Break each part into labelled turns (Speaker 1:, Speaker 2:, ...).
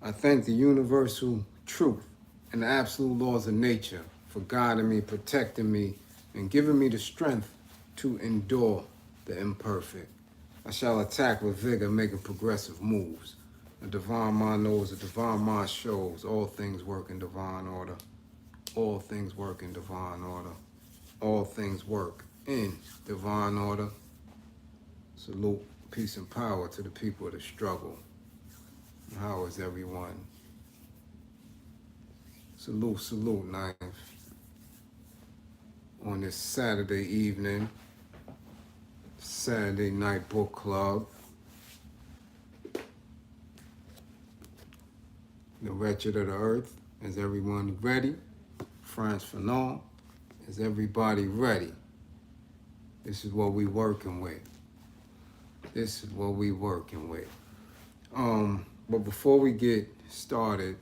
Speaker 1: I thank the universal truth and the absolute laws of nature for guiding me, protecting me, and giving me the strength to endure the imperfect. I shall attack with vigor, making progressive moves. A divine mind knows, a divine mind shows. All things work in divine order. All things work in divine order. All things work in divine order. Salute, peace, and power to the people of the struggle. How is everyone? Salute, salute, knife. On this Saturday evening, Saturday night book club. The Wretched of the Earth. Is everyone ready? France Fanon. Is everybody ready? This is what we working with. This is what we working with. But before we get started,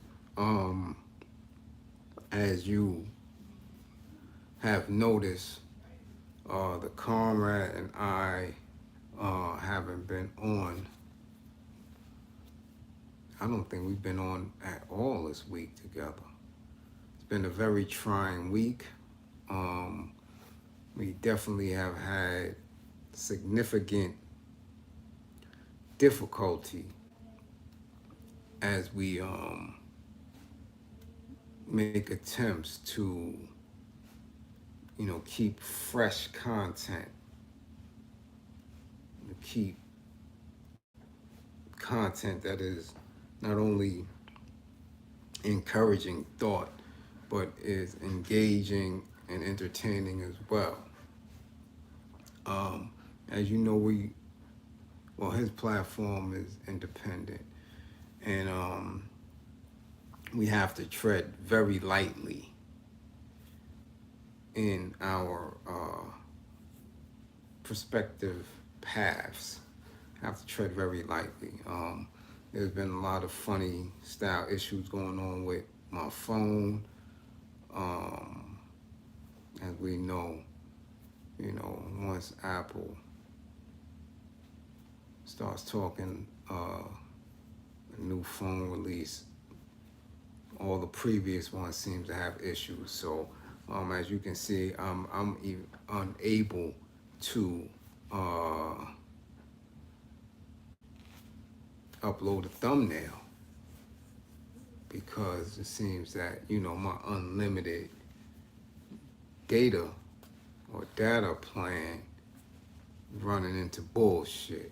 Speaker 1: as you have noticed, the comrade and I haven't been on. I don't think we've been on at all this week together. It's been a very trying week. We definitely have had significant difficulty as we make attempts to, keep fresh content, to keep content that is not only encouraging thought, but is engaging and entertaining as well. As you know, his platform is independent, and we have to tread very lightly in our prospective paths. Have to tread very lightly. There's been a lot of funny style issues going on with my phone. As we know, once Apple starts talking a new phone release, all the previous ones seem to have issues. So as you can see, I'm even unable to upload a thumbnail because it seems that my unlimited data or data plan running into bullshit.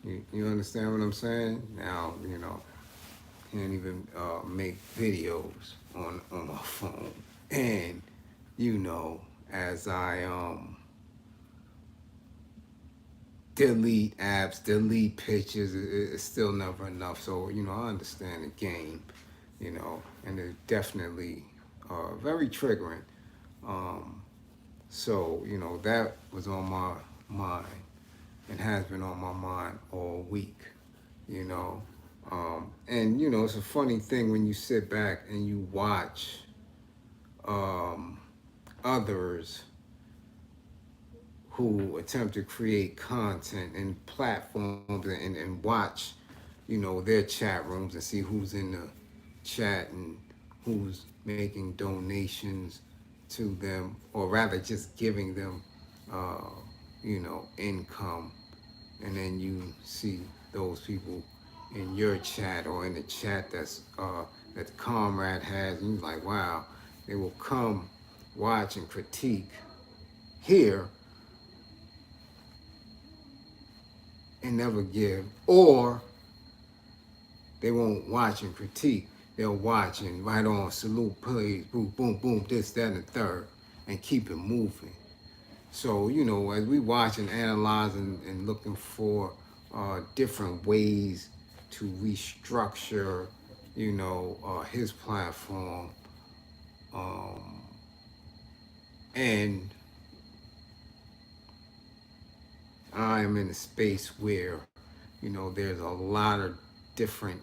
Speaker 1: You understand what I'm saying? Now, can't even make videos on my phone. And, as I delete apps, delete pictures, it's still never enough. So, I understand the game, and it's definitely very triggering. So, that was on my mind and has been on my mind all week, and, it's a funny thing when you sit back and you watch others who attempt to create content and platforms and watch, their chat rooms and see who's in the chat and who's making donations to them, or rather just giving them, income. And then you see those people in your chat or in the chat that the comrade has, and you're like, wow, they will come watch and critique here and never give, or they won't watch and critique. They'll watch and write on, salute, please, boom, boom, boom, this, that, and the third, and keep it moving. So, as we watch and analyze and looking for different ways to restructure, his platform, and I am in a space where, there's a lot of different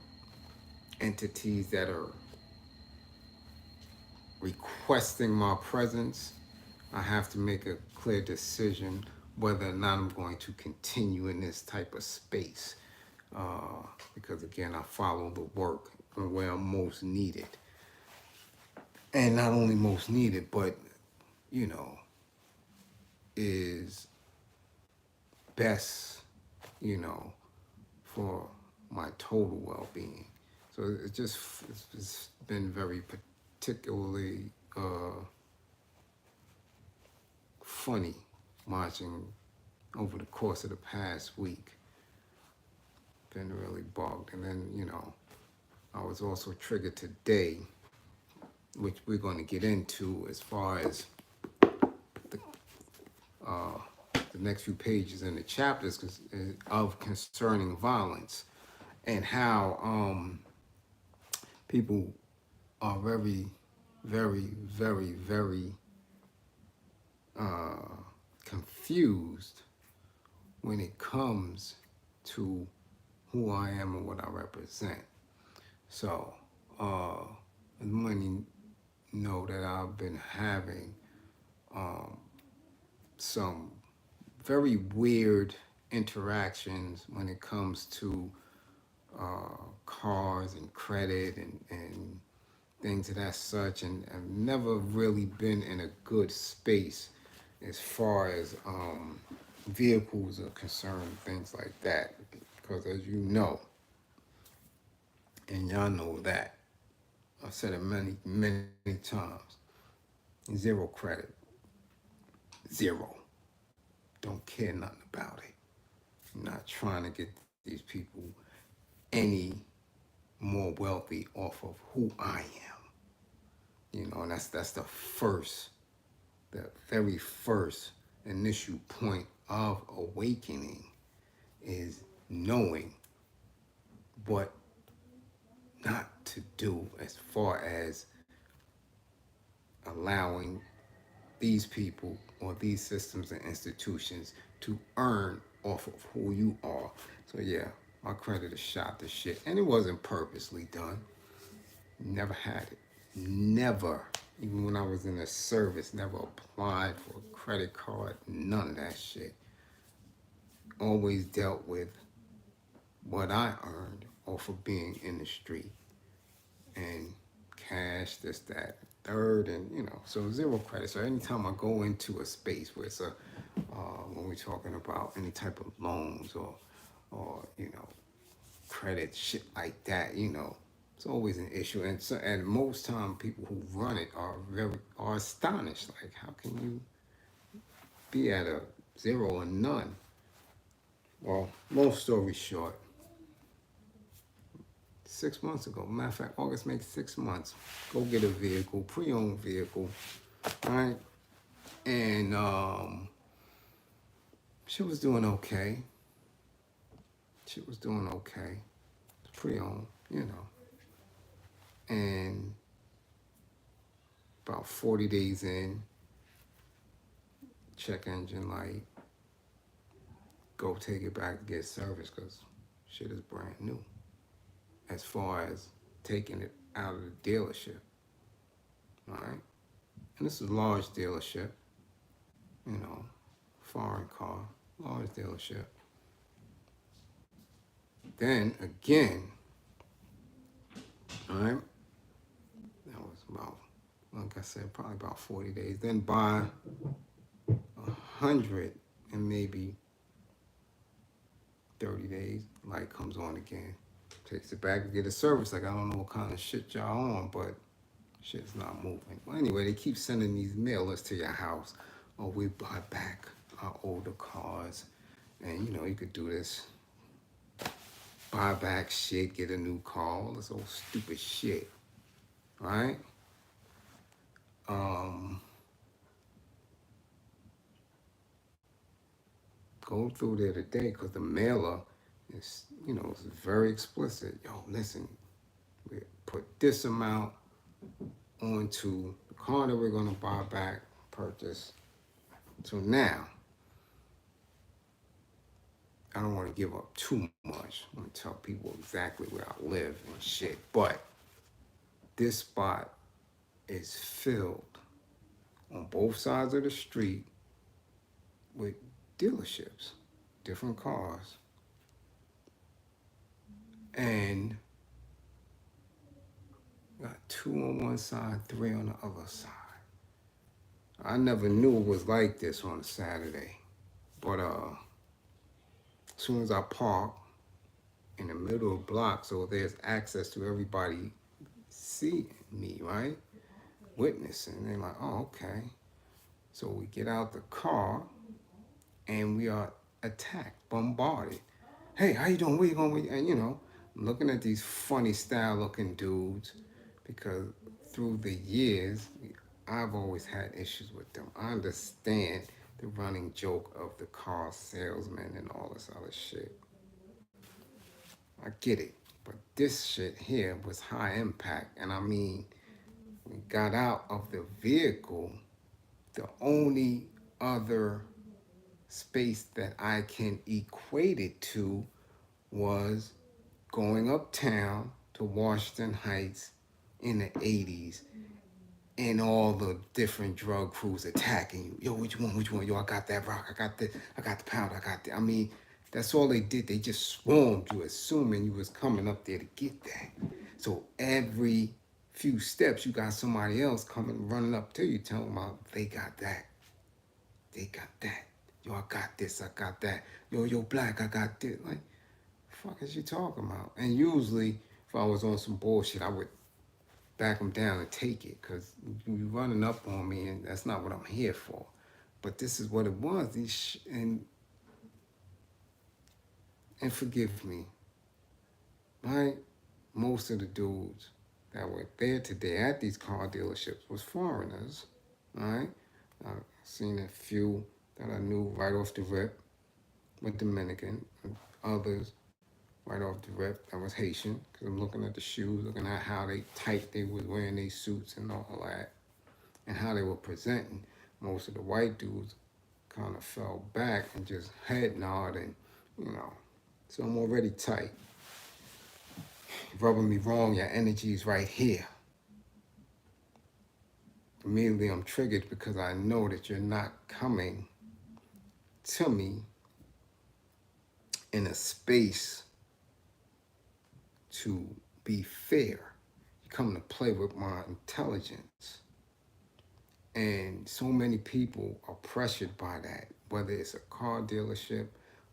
Speaker 1: entities that are requesting my presence. I have to make a clear decision whether or not I'm going to continue in this type of space. because again, I follow the work and where I'm most needed. And not only most needed, but, you know, is best, you know, for my total well-being. So it's been very particularly funny watching over the course of the past week. Been really bugged. And then, you know, I was also triggered today, which we're going to get into as far as the next few pages in the chapters of concerning violence, and how people are very, very, very, very confused when it comes to who I am and what I represent. So, many know that I've been having some very weird interactions when it comes to cars and credit and things of that such, and I've never really been in a good space as far as vehicles are concerned, things like that, because as you know, and y'all know that, I've said it many, many times, zero credit, zero, don't care nothing about it. I'm not trying to get these people any more wealthy off of who I am. You know, and that's the very first initial point of awakening, is knowing what not to do as far as allowing these people or these systems and institutions to earn off of who you are. So yeah, my credit is shot to shit, and it wasn't purposely done. Never had it. Never. Even when I was in the service, never applied for a credit card, none of that shit. Always dealt with what I earned off of being in the street. And cash, this, that, third, and you know, so zero credit. So anytime I go into a space where it's when we're talking about any type of loans or you know, credit, shit like that, you know, it's always an issue. And so, and most time people who run it are astonished. Like, how can you be at a zero or none? Well, long story short, 6 months ago, matter of fact, August makes 6 months, go get a vehicle, pre-owned vehicle, right? And she was doing okay. She was doing okay. It's pre-owned, you know. And about 40 days in, check engine light, go take it back to get service because shit is brand new. As far as taking it out of the dealership, all right? And this is a large dealership, you know, foreign car, large dealership. Then again, all right, that was about, like I said, probably about 40 days. Then by 100 and maybe 30 days, light comes on again. Takes it back to get a service. Like, I don't know what kind of shit y'all on, but shit's not moving. Well, anyway, they keep sending these mailers to your house. Oh, we buy back our older cars. And, you know, you could do this. Buy back shit, get a new car, all this old stupid shit. Right? Go through there today because the mailer is, you know, it's very explicit. Yo, listen, we put this amount onto the car that we're going to buy back, purchase. So now, I don't want to give up too much. I want to tell people exactly where I live and shit. But this spot is filled on both sides of the street with dealerships, different cars. And got 2 on one side, 3 on the other side. I never knew it was like this on a Saturday. But as soon as I park in the middle of the block, so there's access to everybody seeing me, right? Witnessing. They're like, oh, okay. So we get out the car and we are attacked, bombarded. Hey, how you doing? Where you going? And I'm looking at these funny style looking dudes because through the years, I've always had issues with them. I understand the running joke of the car salesman and all this other shit. I get it. But this shit here was high impact. And I mean, we got out of the vehicle. The only other space that I can equate it to was going uptown to Washington Heights in the 80s and all the different drug crews attacking you. Yo, which one? Yo, I got that rock, I got the pound, I got the. I mean, that's all they did. They just swarmed you, assuming you was coming up there to get that. So every few steps, you got somebody else coming, running up to you, telling them about they got that. They got that. Yo, I got this, I got that. Yo, black, I got this. Like, fuck is you talking about? And usually, if I was on some bullshit, I would back them down and take it, because you running up on me, and that's not what I'm here for. But this is what it was. And forgive me, right? Most of the dudes that were there today at these car dealerships was foreigners, right? I've seen a few that I knew right off the rip were Dominican, and others right off the rip that was Haitian, because I'm looking at the shoes, looking at how tight they was wearing their suits and all that, and how they were presenting. Most of the white dudes kind of fell back and just head nod, and so I'm already tight. You're rubbing me wrong, your energy's right here. Immediately I'm triggered because I know that you're not coming to me in a space to be fair. You come to play with my intelligence. And so many people are pressured by that, whether it's a car dealership,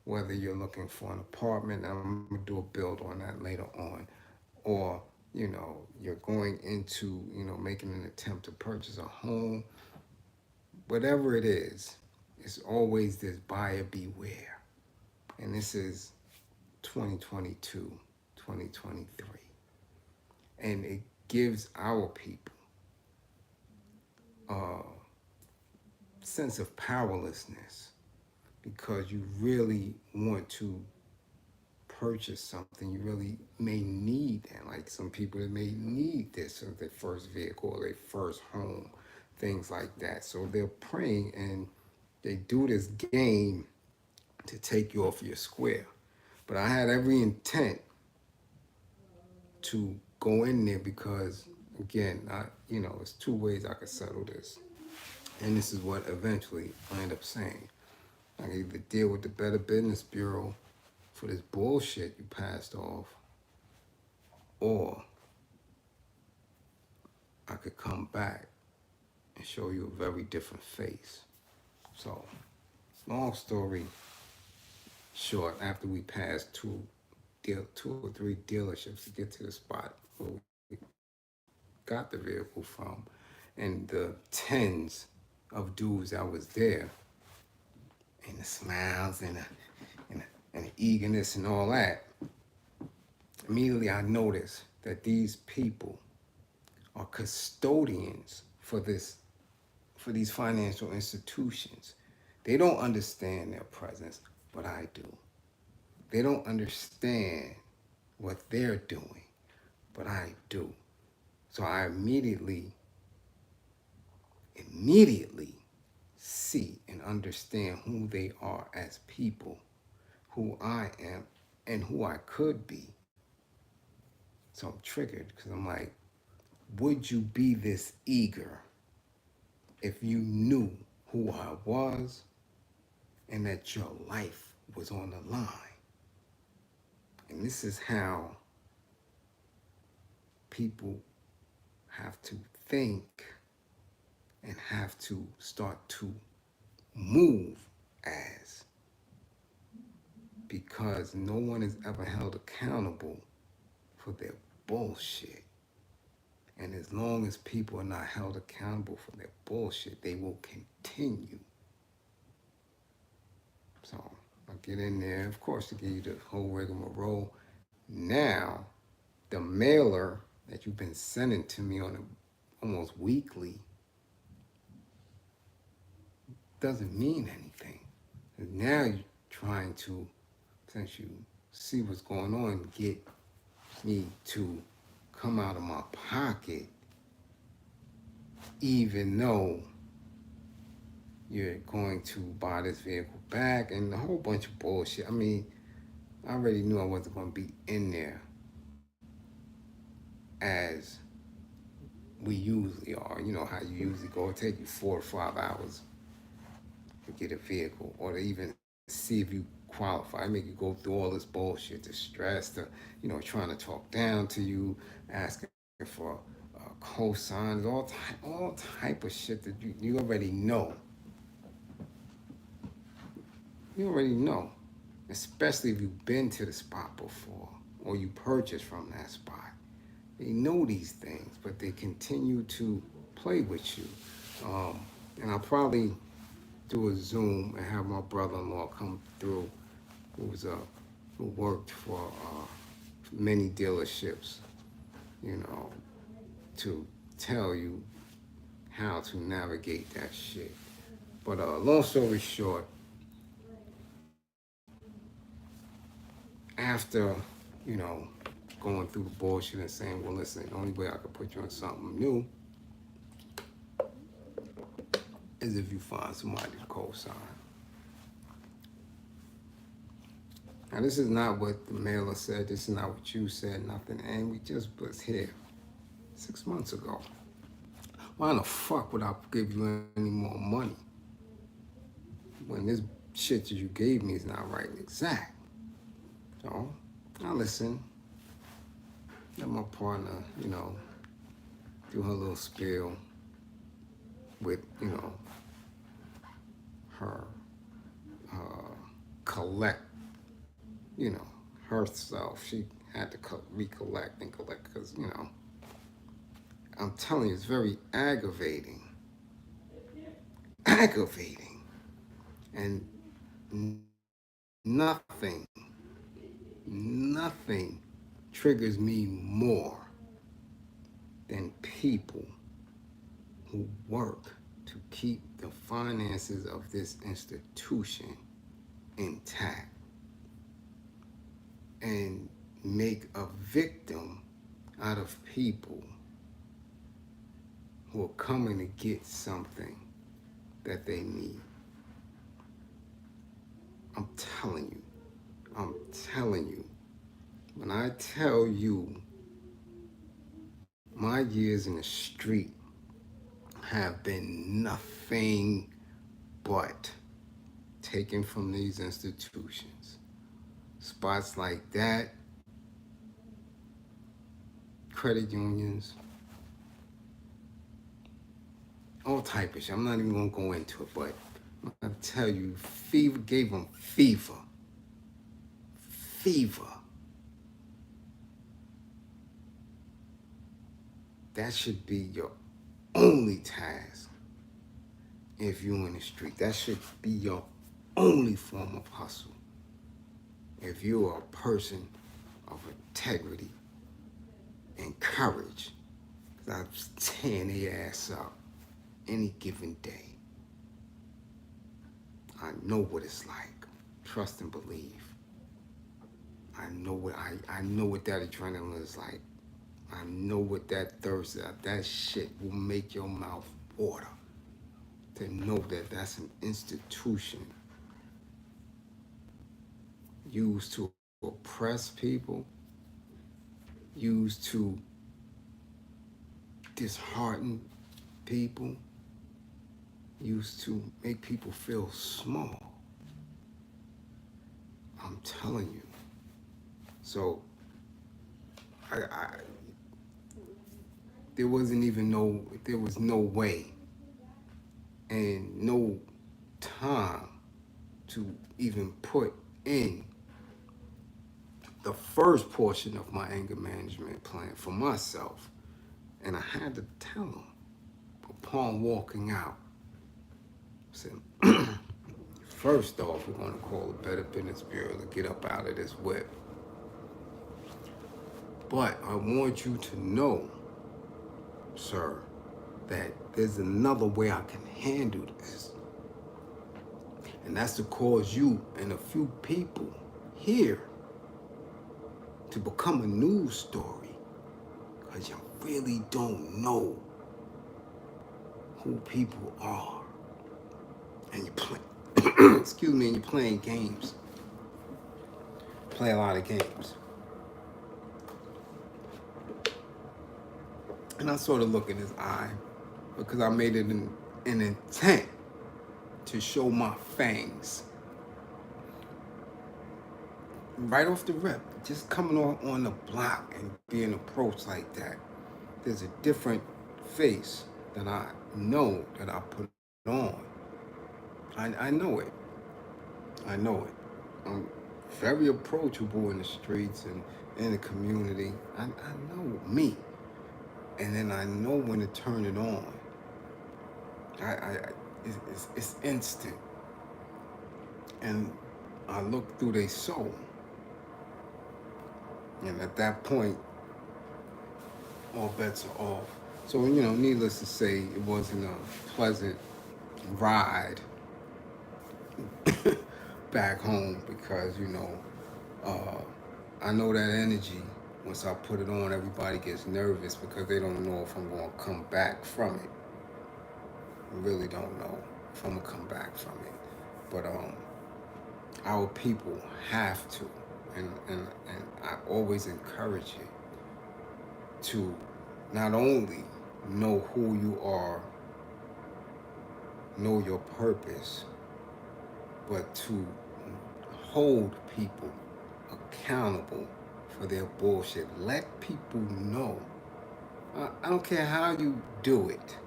Speaker 1: whether you're looking for an apartment, and I'm going to do a build on that later on, or, you're going into, making an attempt to purchase a home. Whatever it is, it's always this buyer beware. And this is 2022, 2023. And it gives our people a sense of powerlessness, because you really want to purchase something. You really may need that. Like some people that may need this as their first vehicle or their first home, things like that. So they're praying, and they do this game to take you off your square. But I had every intent to go in there because, again, there's 2 ways I could settle this. And this is what eventually I end up saying. I can either deal with the Better Business Bureau for this bullshit you passed off, or I could come back and show you a very different face. So, long story short, after we passed 2 or 3 dealerships to get to the spot where we got the vehicle from, and the tens of dudes that was there, and the smiles and the eagerness and all that, immediately I noticed that these people are custodians for these financial institutions. They don't understand their presence, but I do. They don't understand what they're doing, but I do. So I immediately see and understand who they are as people, who I am, and who I could be. So I'm triggered because I'm like, would you be this eager if you knew who I was and that your life was on the line? And this is how people have to think and have to start to move as, because no one is ever held accountable for their bullshit. And as long as people are not held accountable for their bullshit, they will continue. So I'll get in there, of course, to give you the whole rigmarole. Now, the mailer that you've been sending to me on almost weekly doesn't mean anything. And now you're trying to, since you see what's going on, get me to come out of my pocket, even though you're going to buy this vehicle back and a whole bunch of bullshit. I mean, I already knew I wasn't going to be in there as we usually are. You know how you usually go. It'll take you 4 or 5 hours to get a vehicle, or to even see if you qualify. Make you go through all this bullshit, the stress, the, you know, trying to talk down to you, asking for cosigns, all type of shit that you already know. You already know, especially if you've been to the spot before or you purchased from that spot. They know these things, but they continue to play with you. And I'll probably do a Zoom and have my brother-in-law come through, who worked for many dealerships, you know, to tell you how to navigate that shit. But long story short, after, you know, going through the bullshit and saying, well, listen, the only way I could put you on something new is if you find somebody to co-sign. Now, this is not what the mailer said. This is not what you said, nothing. And we just was here 6 months ago. Why the fuck would I give you any more money when this shit that you gave me is not right and exact? So, I listen. Let my partner, you know, do her little spiel with, you know, her collect, you know, herself. She had to recollect and collect because, you know, I'm telling you, it's very aggravating. Aggravating. And nothing triggers me more than people who work to keep the finances of this institution intact and make a victim out of people who are coming to get something that they need. I'm telling you, when I tell you my years in the street have been nothing but taken from these institutions. Spots like that, credit unions, all type of shit. I'm not even gonna go into it, but I'm gonna tell you, fever gave them fever. That should be your only task if you're in the street. That should be your only form of hustle. If you're a person of integrity and courage, because I'm tearing their ass up any given day. I know what it's like. Trust and believe. I know what that adrenaline is like. I know what that thirst is. That shit will make your mouth water. To know that that's an institution used to oppress people, used to dishearten people, used to make people feel small. I'm telling you. So, there was no way and no time to even put in the first portion of my anger management plan for myself. And I had to tell him upon walking out, I said, first off, we're going to call the Better Business Bureau to get up out of this whip. But I want you to know, sir, that there's another way I can handle this. And that's to cause you and a few people here to become a news story. Because you really don't know who people are. And you play, excuse me, and you're playing games. Play a lot of games. And I sort of look in his eye because I made it an intent to show my fangs. Right off the rip, just coming on the block and being approached like that, there's a different face that I know that I put on. I know it. I know it. I'm very approachable in the streets and in the community. I know me. And then I know when to turn it on. It's instant. And I look through their soul. And at that point, all bets are off. So, needless to say, it wasn't a pleasant ride back home because, I know that energy. Once I put it on, everybody gets nervous because they don't know if I'm going to come back from it. I really don't know if I'm going to come back from it. But our people have to, and I always encourage it, to not only know who you are, know your purpose, but to hold people accountable for their bullshit. Let people know. I don't care how you do it.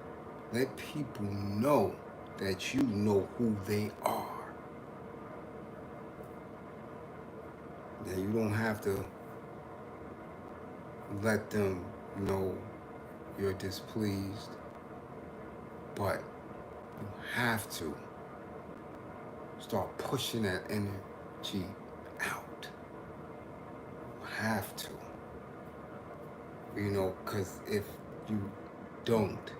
Speaker 1: Let people know that you know who they are. That you don't have to let them know you're displeased, but you have to start pushing that energy out. You have to. Because if you don't,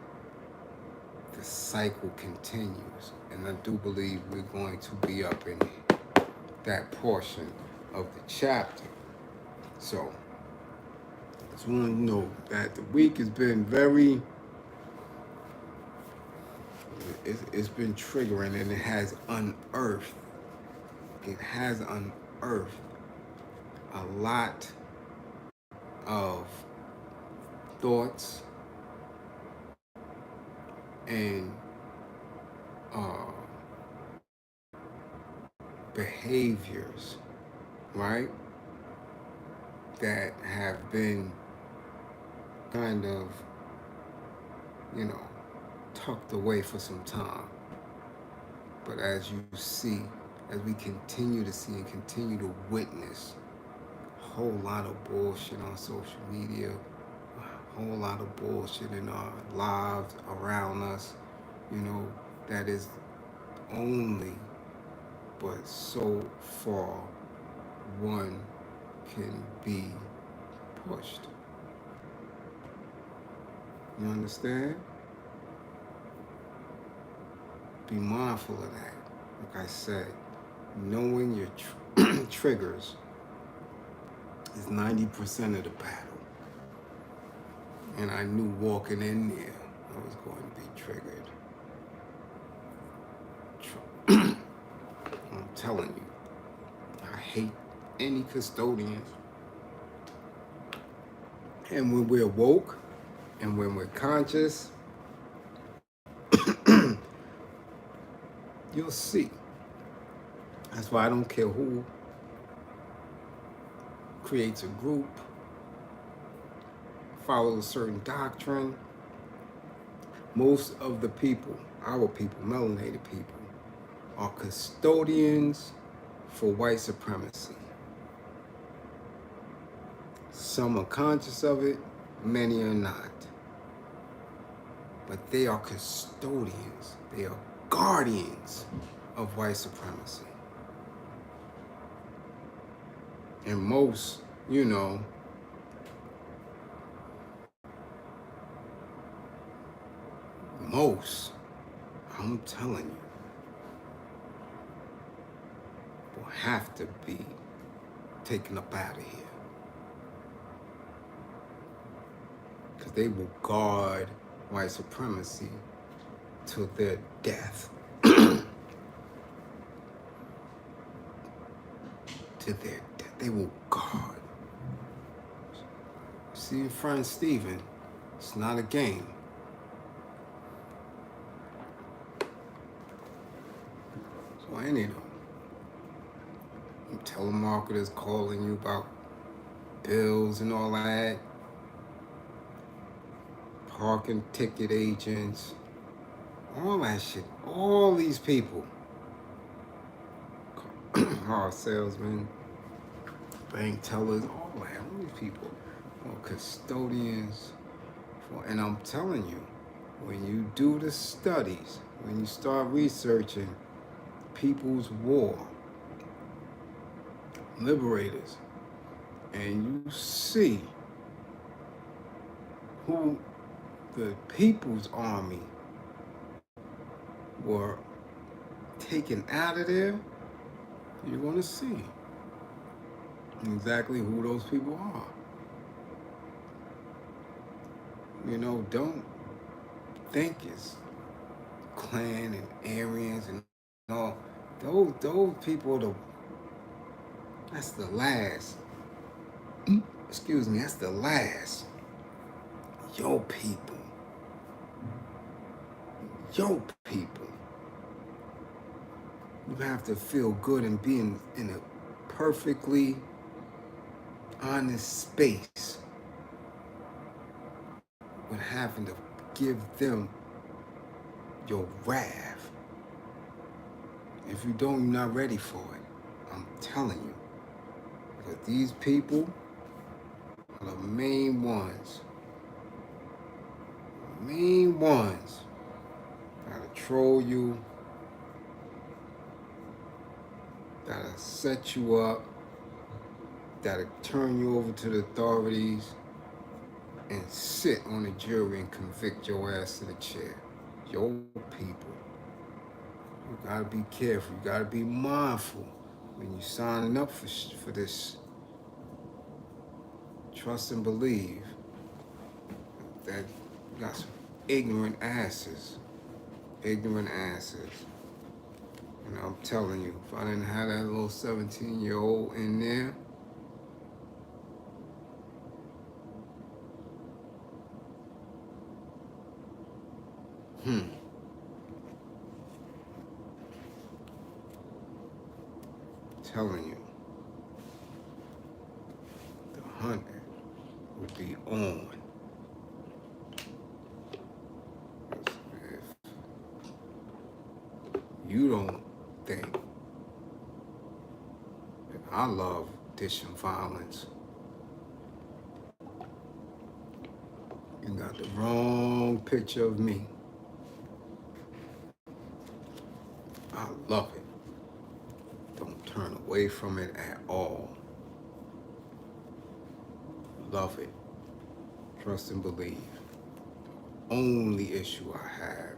Speaker 1: the cycle continues. And I do believe we're going to be up in that portion of the chapter. So, just want to know that the week has been it's been triggering, and it has unearthed a lot of thoughts and behaviors, right, that have been kind of, tucked away for some time. But as you see, as we continue to see and continue to witness a whole lot of bullshit on social media, a whole lot of bullshit in our lives around us, that is only but so far one can be pushed. You understand? Be mindful of that. Like I said, knowing your triggers is 90% of the battle. And I knew walking in there, I was going to be triggered. I'm telling you, I hate any custodians. And when we're woke and when we're conscious, you'll see. That's why I don't care who creates a group. If follow a certain doctrine. Most of the people, our people, melanated people, are custodians for white supremacy. Some are conscious of it, many are not. But they are custodians, they are guardians of white supremacy. And most, I'm telling you, will have to be taken up out of here. Because they will guard white supremacy till their death. To their death. They will guard. See, friend Stephen, it's not a game. So any of them, telemarketers calling you about bills and all that, parking ticket agents, all that shit, all these people, car salesmen, bank tellers, all these people are custodians for, and I'm telling you, when you do the studies, when you start researching People's War, liberators, and you see who the People's Army were taken out of there, you're going to see exactly who those people are. Don't think it's Klan and Aryans and all. Those people, that's the last. Excuse me, that's the last. Your people. Your people. You have to feel good and be in a perfectly honest space with having to give them your wrath. If you don't, you're not ready for it. I'm telling you. But these people are the main ones. The main ones that'll troll you, that'll set you up, that'll turn you over to the authorities and sit on the jury and convict your ass to the chair. Your people. You gotta be careful. You gotta be mindful when you're signing up for this. Trust and believe that you got some ignorant asses. Ignorant asses. And I'm telling you, if I didn't have that little 17-year-old in there, telling you, the hunt would be on. If you don't think that I love dishing violence, you got the wrong picture of me. I love it. Don't turn away from it at all. Love it. Trust and believe. The only issue I have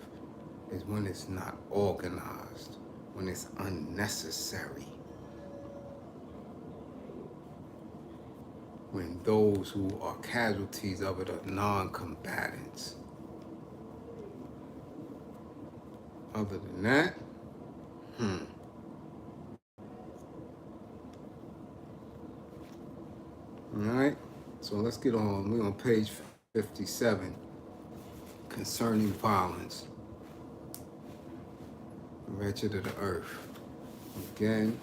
Speaker 1: is when it's not organized, when it's unnecessary. When those who are casualties of it are non-combatants. Other than that, All right, so let's get on. We're on page 57, concerning violence. Wretched of the earth. Again,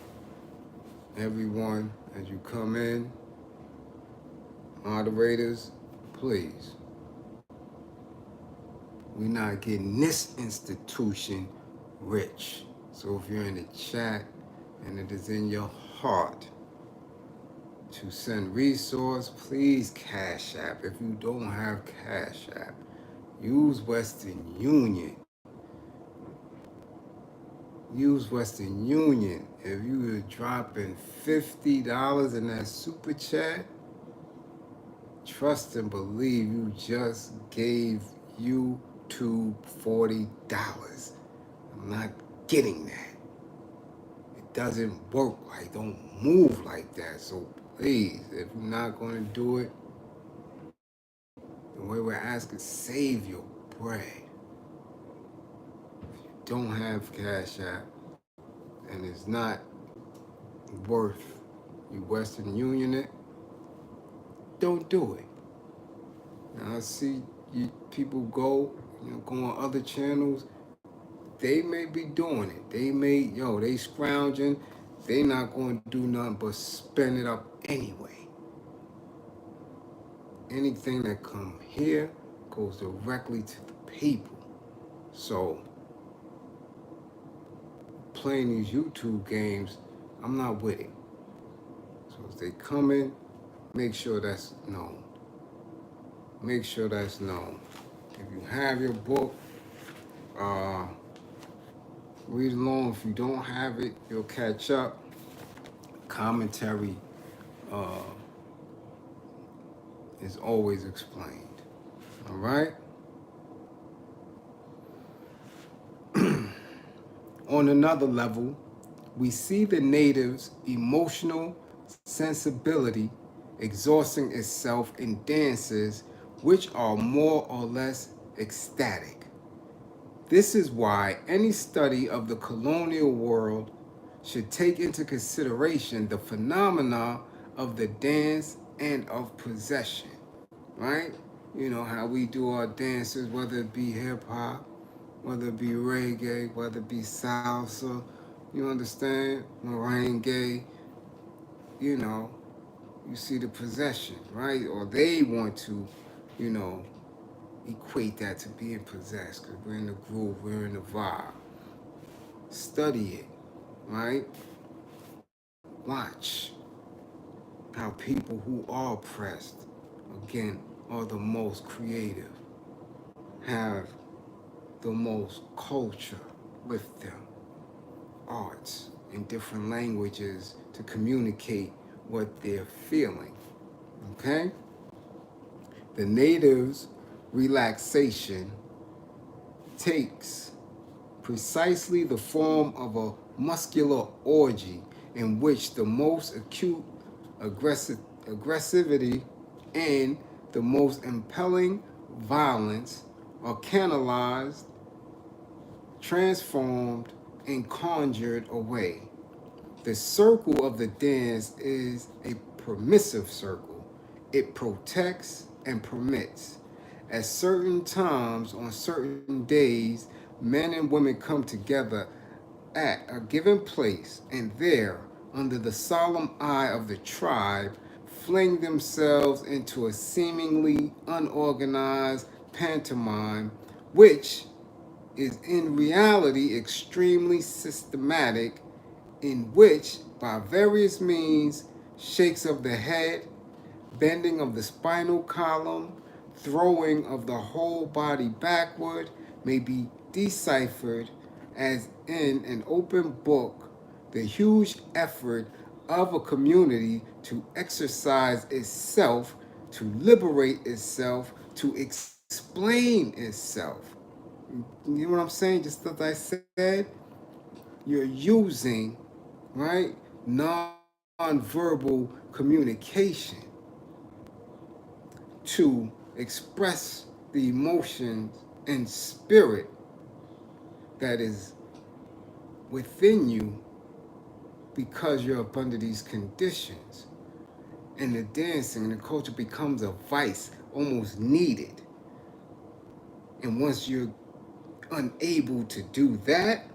Speaker 1: everyone, as you come in, moderators, please. We're not getting this institution rich. So if you're in the chat and it is in your heart to send resource, please Cash App. If you don't have Cash App, use Western Union. Use Western Union. If you are dropping $50 in that super chat, trust and believe you just gave YouTube $40. I'm not getting that. It doesn't work like, don't move like that. So please, if you're not going to do it, the way we're asking, save your bread. If you don't have Cash App and it's not worth you Western Union it, don't do it. Now I see people go on other channels. They may be doing it. They scrounging. They not going to do nothing but spend it up anyway. Anything that come here goes directly to the people. So playing these YouTube games, I'm not with it. So if they come in, make sure that's known. Make sure that's known. If you have your book, read along. If you don't have it, you'll catch up. Commentary is always explained. All right? On another level, we see the natives' emotional sensibility exhausting itself in dances which are more or less ecstatic. This is why any study of the colonial world should take into consideration the phenomena of the dance and of possession, right? You know how we do our dances, whether it be hip hop, whether it be reggae, whether it be salsa, you understand? Merengue, you see the possession, right? Or they want to, equate that to being possessed because we're in the groove, we're in the vibe. Study it, right? Watch how people who are oppressed, again, are the most creative, have the most culture with them, arts in different languages to communicate what they're feeling, okay? The natives' relaxation takes precisely the form of a muscular orgy in which the most acute aggressivity and the most impelling violence are canalized, transformed, and conjured away. The circle of the dance is a permissive circle. It protects and permits. At certain times, on certain days, men and women come together at a given place and there, under the solemn eye of the tribe, fling themselves into a seemingly unorganized pantomime, which is in reality extremely systematic, in which, by various means, shakes of the head, bending of the spinal column, throwing of the whole body backward, may be deciphered as in an open book the huge effort of a community to exercise itself, to liberate itself, to explain itself. You know what I'm saying? Just as I said, you're using, right, non-verbal communication to express the emotions and spirit that is within you because you're up under these conditions. And the dancing and the culture becomes a vice, almost needed. And once you're unable to do that,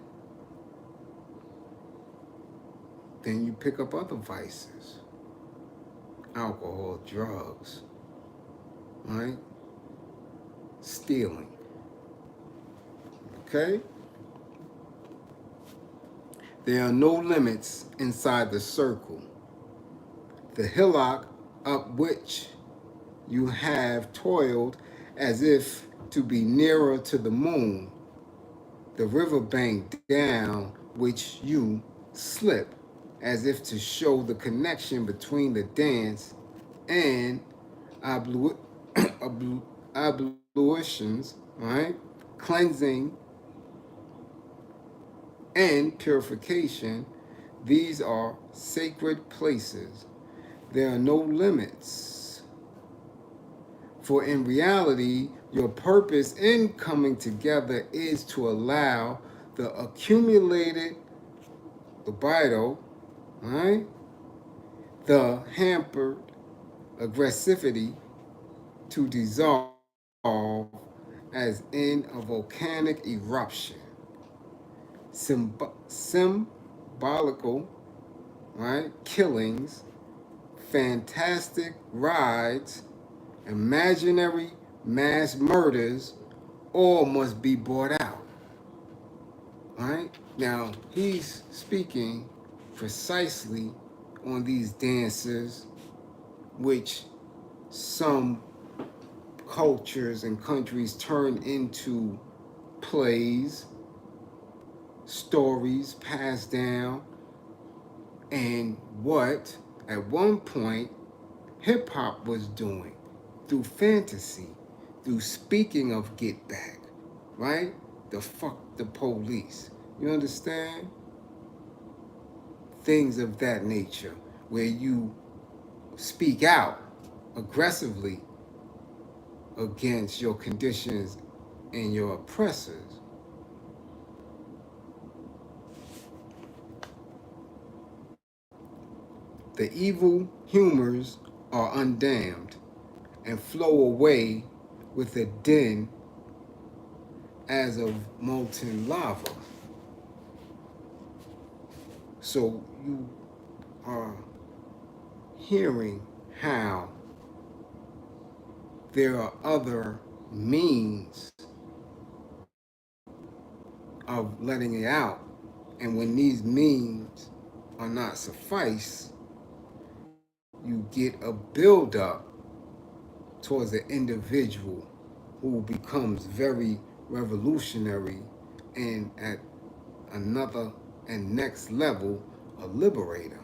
Speaker 1: then you pick up other vices, alcohol, drugs, right? Stealing, okay? There are no limits inside the circle. The hillock up which you have toiled as if to be nearer to the moon, the riverbank down which you slip as if to show the connection between the dance and ablutions, right? Cleansing and purification. These are sacred places. There are no limits. For in reality, your purpose in coming together is to allow the accumulated libido, right? The hampered aggressivity to dissolve as in a volcanic eruption. Symbolical, right? Killings, fantastic rides, imaginary mass murders, all must be brought out. Right? Now, he's speaking precisely on these dances, which some cultures and countries turn into plays, stories passed down, and what at one point hip hop was doing through fantasy, through speaking of get back, right? The fuck the police. You understand? Things of that nature where you speak out aggressively against your conditions and your oppressors. The evil humors are undammed and flow away with a din as of molten lava. So you are hearing how there are other means of letting it out. And when these means are not suffice, you get a buildup towards an individual who becomes very revolutionary and at another and next level a liberator.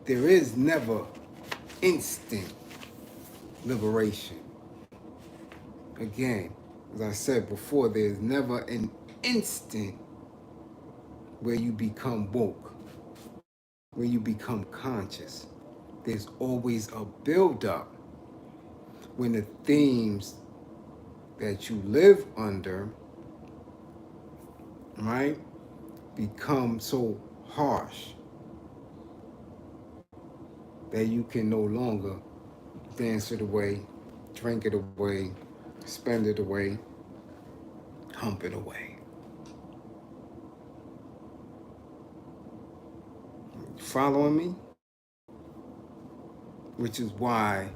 Speaker 1: There is never instant liberation. Again, as I said before, there's never an instant where you become woke, where you become conscious. There's always a buildup when the themes that you live under, right, become so harsh that you can no longer dance it away, drink it away, spend it away, hump it away. Following me? Which is why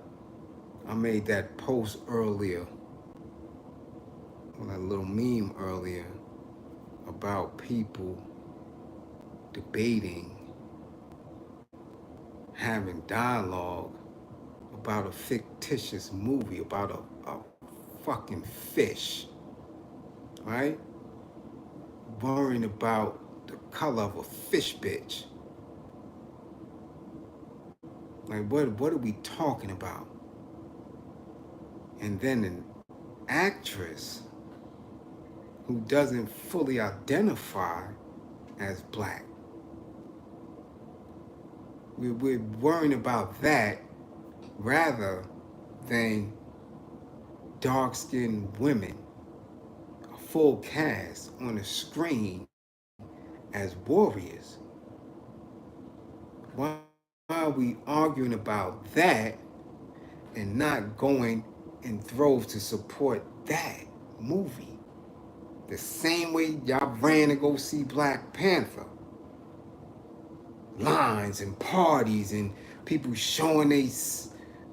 Speaker 1: I made that post earlier, or that little meme earlier, about people debating, having dialogue about a fictitious movie, about a fucking fish, right? Worrying about the color of a fish bitch. Like, what are we talking about? And then an actress who doesn't fully identify as black. We're worrying about that rather than dark-skinned women, a full cast on the screen as warriors. Why are we arguing about that and not going in droves to support that movie? The same way y'all ran to go see Black Panther. Lines and parties and people showing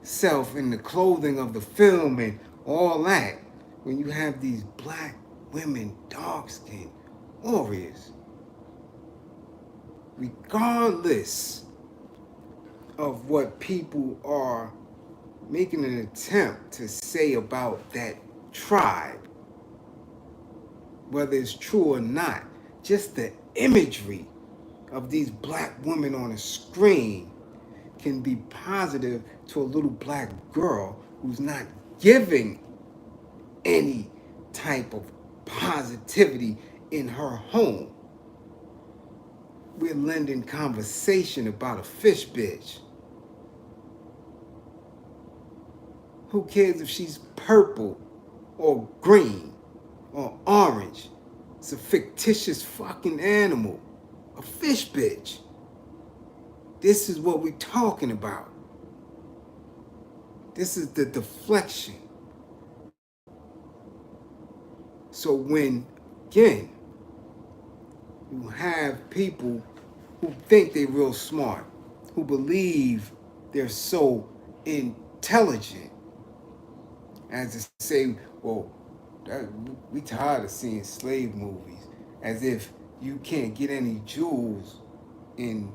Speaker 1: self in the clothing of the film and all that, when you have these black women, dark-skinned warriors, regardless of what people are making an attempt to say about that tribe, whether it's true or not, just the imagery of these black women on a screen can be positive to a little black girl who's not giving any type of positivity in her home. We're lending conversation about a fish bitch. Who cares if she's purple or green or orange? It's a fictitious fucking animal. A fish bitch. This is what we're talking about. This is the deflection. So when, again, you have people who think they're real smart, who believe they're so intelligent, as to say, well, we tired of seeing slave movies, as if you can't get any jewels in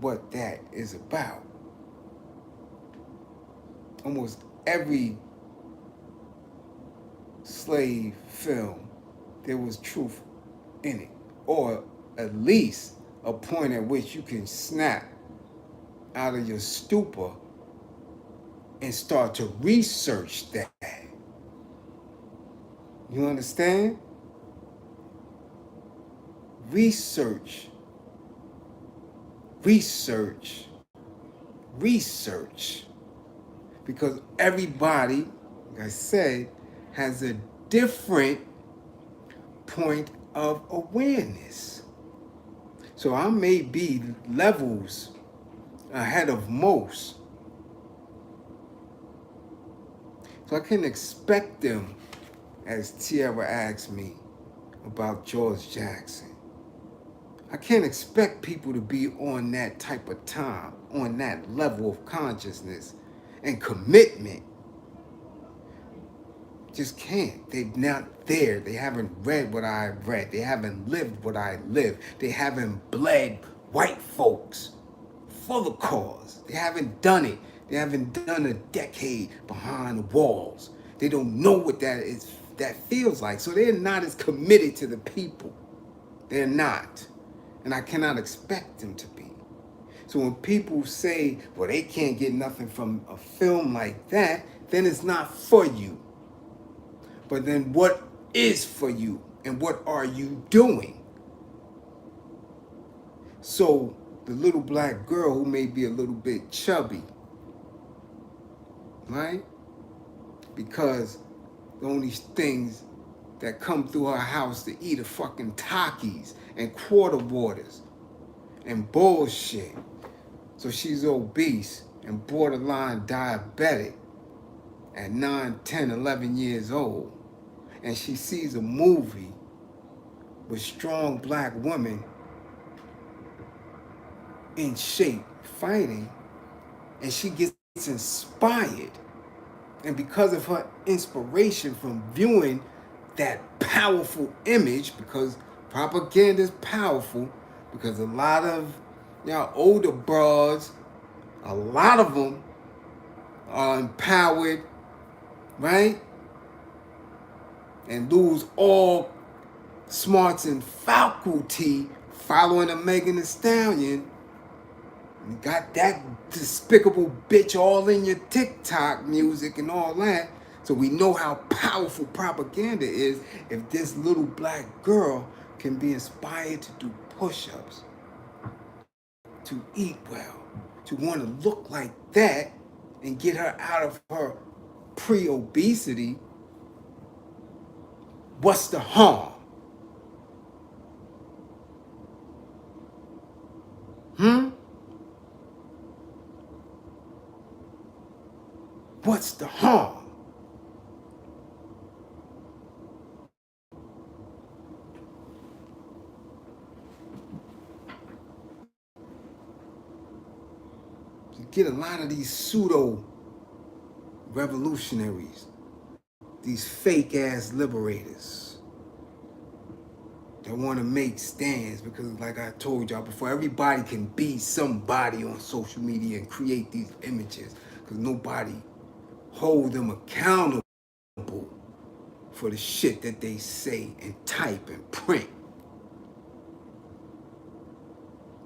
Speaker 1: what that is about. Almost every slave film, there was truth in it, or at least a point at which you can snap out of your stupor and start to research that. You understand? Research. Because everybody, like I said, has a different point of awareness. So I may be levels ahead of most. So I can expect them, as Tierra asked me about George Jackson. I can't expect people to be on that type of time, on that level of consciousness and commitment. Just can't. They're not there. They haven't read what I've read. They haven't lived what I lived. They haven't bled white folks for the cause. They haven't done it. They haven't done a decade behind the walls. They don't know what that is, that feels like. So they're not as committed to the people. They're not. And I cannot expect them to be. So when people say, well, they can't get nothing from a film like that, then it's not for you. But then what is for you? And what are you doing? So the little black girl who may be a little bit chubby, right? Because the only things that come through her house to eat are fucking Takis and quarter waters and bullshit. So she's obese and borderline diabetic at 9, 10, 11 years old. And she sees a movie with strong black women in shape fighting, and she gets inspired. And because of her inspiration from viewing that powerful image, because propaganda is powerful, because a lot of y'all older broads, a lot of them are empowered, right? And lose all smarts and faculty following a Megan Thee Stallion. You got that despicable bitch all in your TikTok music and all that. So we know how powerful propaganda is if this little black girl can be inspired to do push-ups, to eat well, to want to look like that and get her out of her pre-obesity. What's the harm? What's the harm? get a lot of these pseudo revolutionaries, these fake ass liberators that want to make stands because, like I told y'all before, everybody can be somebody on social media and create these images because nobody hold them accountable for the shit that they say and type and print.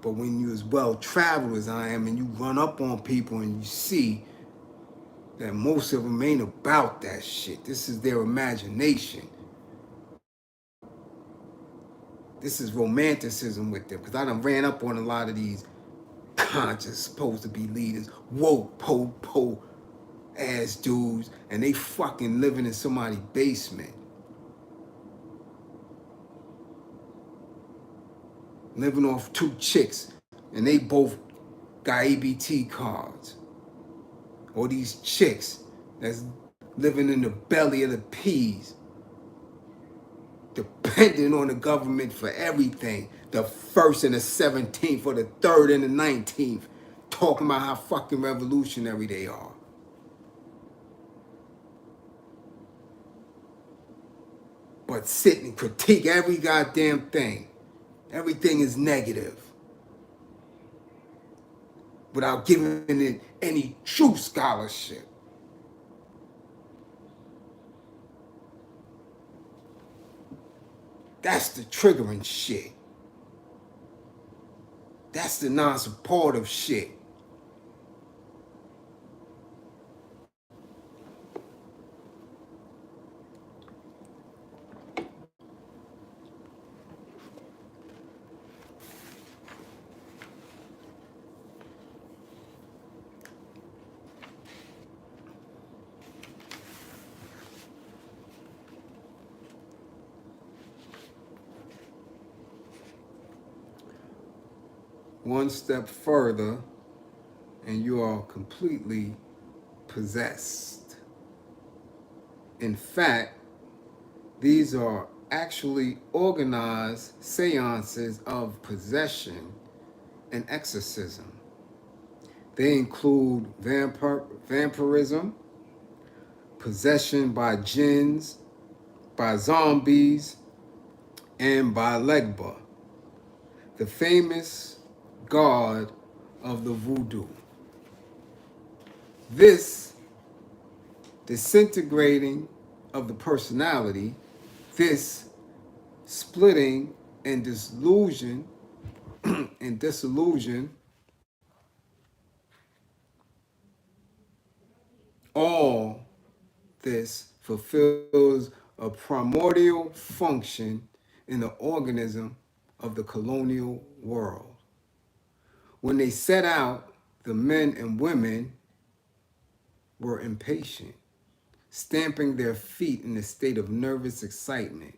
Speaker 1: But when you're as well traveled as I am and you run up on people and you see that most of them ain't about that shit. This is their imagination. This is romanticism with them. Because I done ran up on a lot of these conscious, supposed to be leaders, woke, po ass dudes, and they fucking living in somebody's basement. Living off 2 chicks, and they both got ABT cards. Or these chicks that's living in the belly of the peas, depending on the government for everything. The 1st and the 17th, or the 3rd and the 19th, talking about how fucking revolutionary they are. But sit and critique every goddamn thing. Everything is negative. Without giving it any true scholarship. That's the triggering shit. That's the non-supportive shit. One step further, and you are completely possessed. In fact, these are actually organized seances of possession and exorcism. They include vampirism, possession by jinns, by zombies, and by Legba, the famous god of the voodoo. This disintegrating of the personality, this splitting and dissolution all this fulfills a primordial function in the organism of the colonial world. When they set out, the men and women were impatient, stamping their feet in a state of nervous excitement.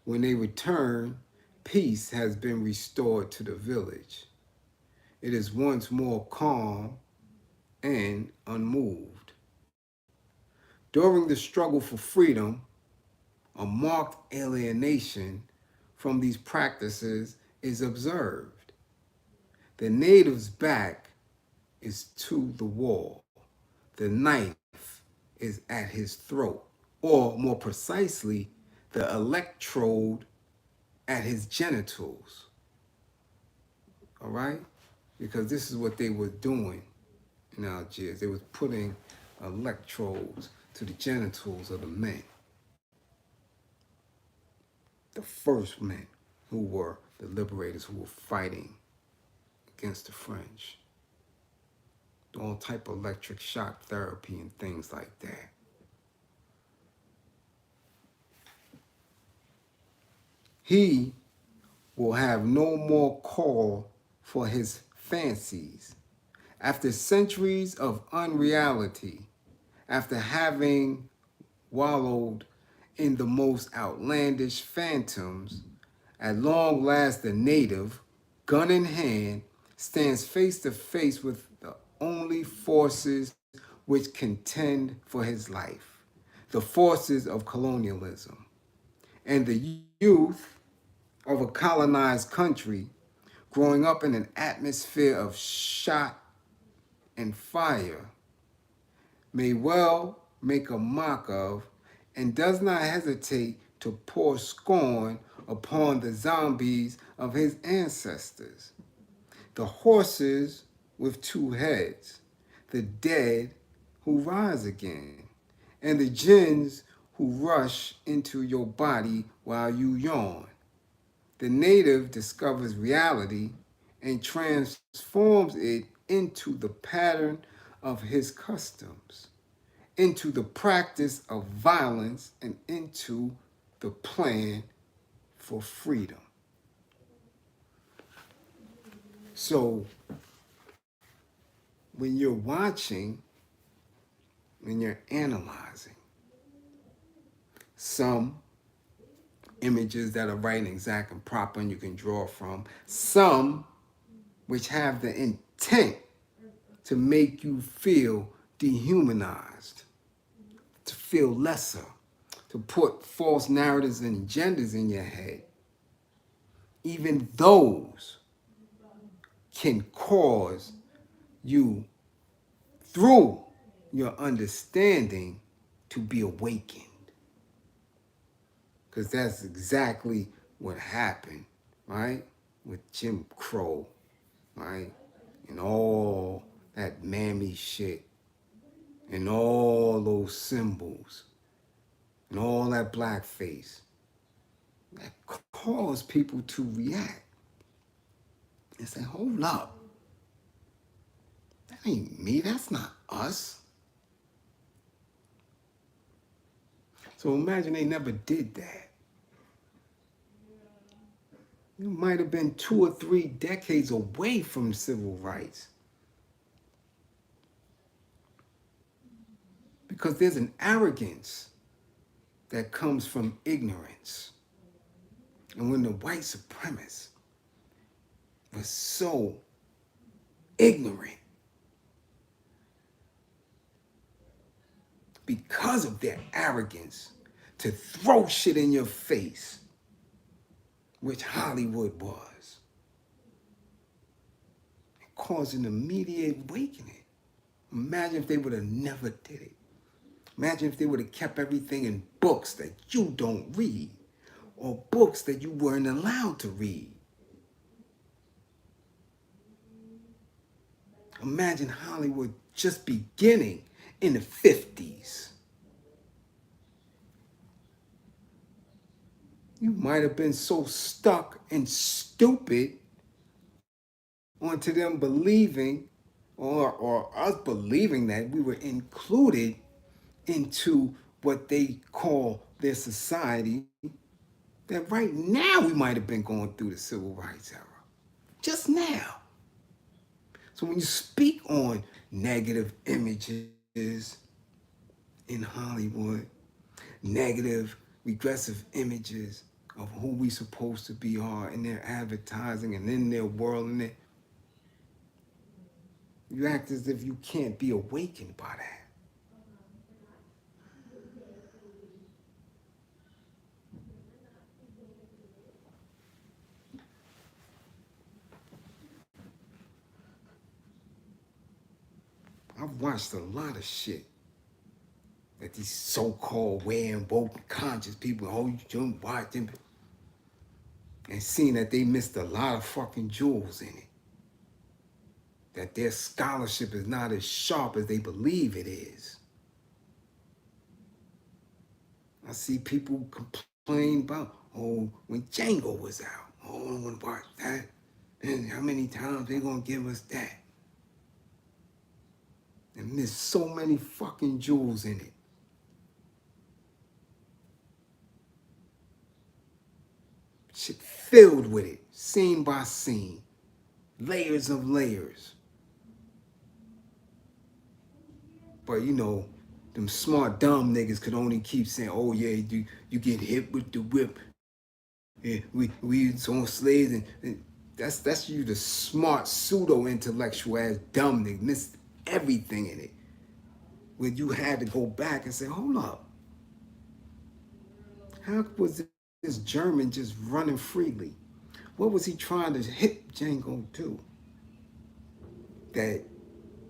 Speaker 1: When they return, peace has been restored to the village. It is once more calm and unmoved. During the struggle for freedom, a marked alienation from these practices is observed. The native's back is to the wall. The knife is at his throat, or more precisely, the electrode at his genitals. All right? Because this is what they were doing in Algiers. They was putting electrodes to the genitals of the men. The first men who were the liberators who were fighting against the French. All type of electric shock therapy and things like that. He will have no more call for his fancies. After centuries of unreality, after having wallowed in the most outlandish phantoms, at long last the native, gun in hand, stands face to face with the only forces which contend for his life, the forces of colonialism. And the youth of a colonized country growing up in an atmosphere of shot and fire, may well make a mock of, and does not hesitate to pour scorn upon the zombies of his ancestors, the horses with two heads, the dead who rise again, and the jinns who rush into your body while you yawn. The native discovers reality and transforms it into the pattern of his customs, into the practice of violence, and into the plan for freedom. So, when you're watching, when you're analyzing, some images that are right and exact and proper and you can draw from, some which have the intent to make you feel dehumanized, to feel lesser, to put false narratives and agendas in your head. Even those can cause you, through your understanding, to be awakened. Because that's exactly what happened, right? With Jim Crow, right? And all that mammy shit, and all those symbols, and all that blackface. That caused people to react and say, hold up. That ain't me, that's not us. So imagine they never did that. You might have been 2 or 3 decades away from civil rights. Because there's an arrogance that comes from ignorance. And when the white supremacists were so ignorant, because of their arrogance, to throw shit in your face, which Hollywood was, it caused an immediate awakening. Imagine if they would have never did it. Imagine if they would have kept everything in books that you don't read, or books that you weren't allowed to read. Imagine Hollywood just beginning in the 50s. You might have been so stuck and stupid onto them believing, or us believing, that we were included into what they call their society, that right now we might have been going through the civil rights era. Just now. So when you speak on negative images in Hollywood, negative, regressive images of who we supposed to be are in their advertising and in their world, and you act as if you can't be awakened by that. I've watched a lot of shit that these so-called wearing woke and conscious people, oh, you shouldn't watch them, and seeing that they missed a lot of fucking jewels in it. That their scholarship is not as sharp as they believe it is. I see people complain about, oh, when Django was out, oh, I don't want to watch that. And how many times they gonna give us that? And there's so many fucking jewels in it. Shit filled with it, scene by scene, layers of layers. But you know, them smart dumb niggas could only keep saying, oh yeah, you get hit with the whip. Yeah, we on slaves, and that's you, the smart pseudo intellectual ass dumb nigga, missed everything in it. Where you had to go back and say, hold up. How was this German just running freely? What was he trying to hit Django to? That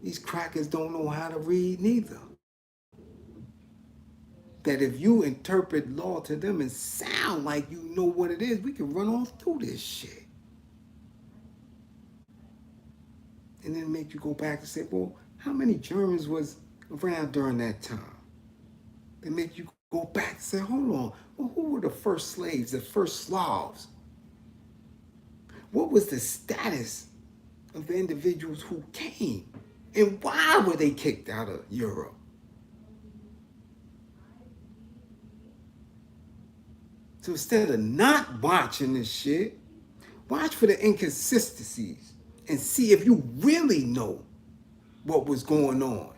Speaker 1: These crackers don't know how to read neither. That if you interpret law to them and sound like you know what it is, we can run on through this shit. And then make you go back and say, well, how many Germans was around during that time? They make you go back and say, hold on, well, who were the first slaves, the first Slavs? What was the status of the individuals who came? And why were they kicked out of Europe? So instead of not watching this shit, watch for the inconsistencies and see if you really know what was going on.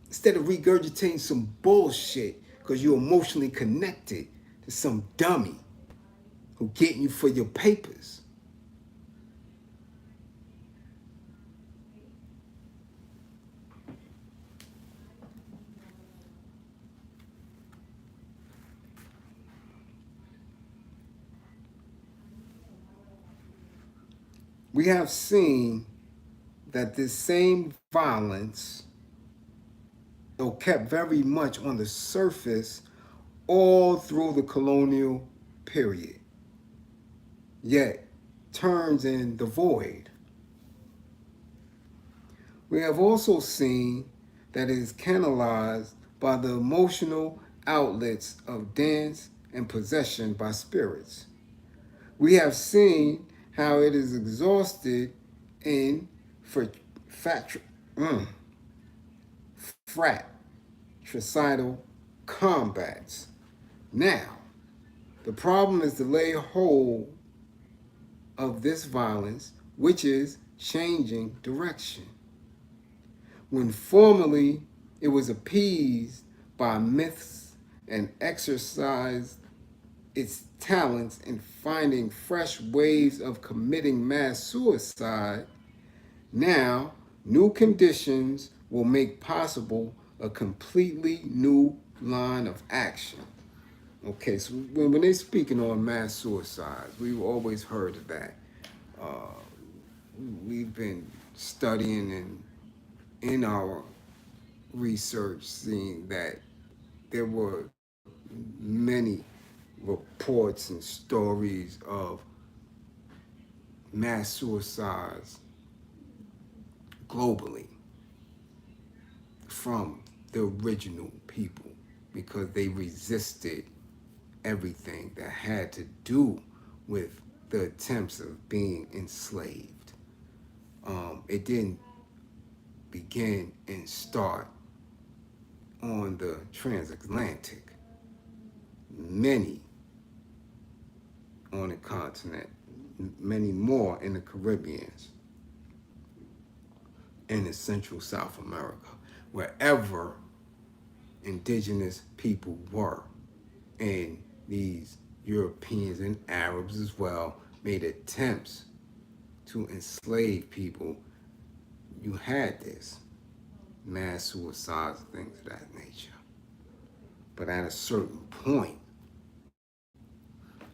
Speaker 1: Instead of regurgitating some bullshit because you're emotionally connected to some dummy who getting you for your papers. We have seen that this same violence, though kept very much on the surface all through the colonial period, yet turns in the void. We have also seen that it is canalized by the emotional outlets of dance and possession by spirits. We have seen how it is exhausted in fratricidal combats. Now, the problem is to lay hold of this violence, which is changing direction. When formerly it was appeased by myths and exercised its talents in finding fresh ways of committing mass suicide, now new conditions will make possible a completely new line of action. Okay, so when they're speaking on mass suicides, we've always heard of that. We've been studying and in our research seeing that there were many reports and stories of mass suicides globally from the original people because they resisted everything that had to do with the attempts of being enslaved. It didn't begin and start on the transatlantic. Many on the continent, many more in the Caribbeans, and in Central South America, wherever indigenous people were. And these Europeans and Arabs as well made attempts to enslave people. You had this mass suicides and things of that nature. But at a certain point,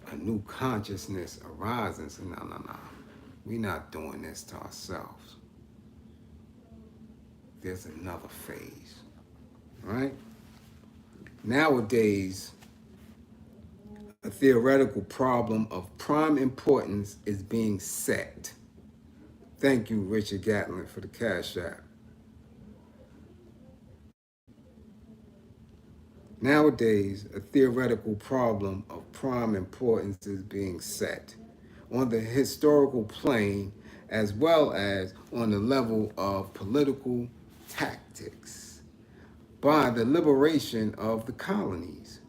Speaker 1: a new consciousness arises and says, no, we're not doing this to ourselves. There's another phase, right? Nowadays, a theoretical problem of prime importance is being set. Thank you, Richard Gatlin, for the Cash App. Nowadays, a theoretical problem of prime importance is being set on the historical plane as well as on the level of political tactics by the liberation of the colonies.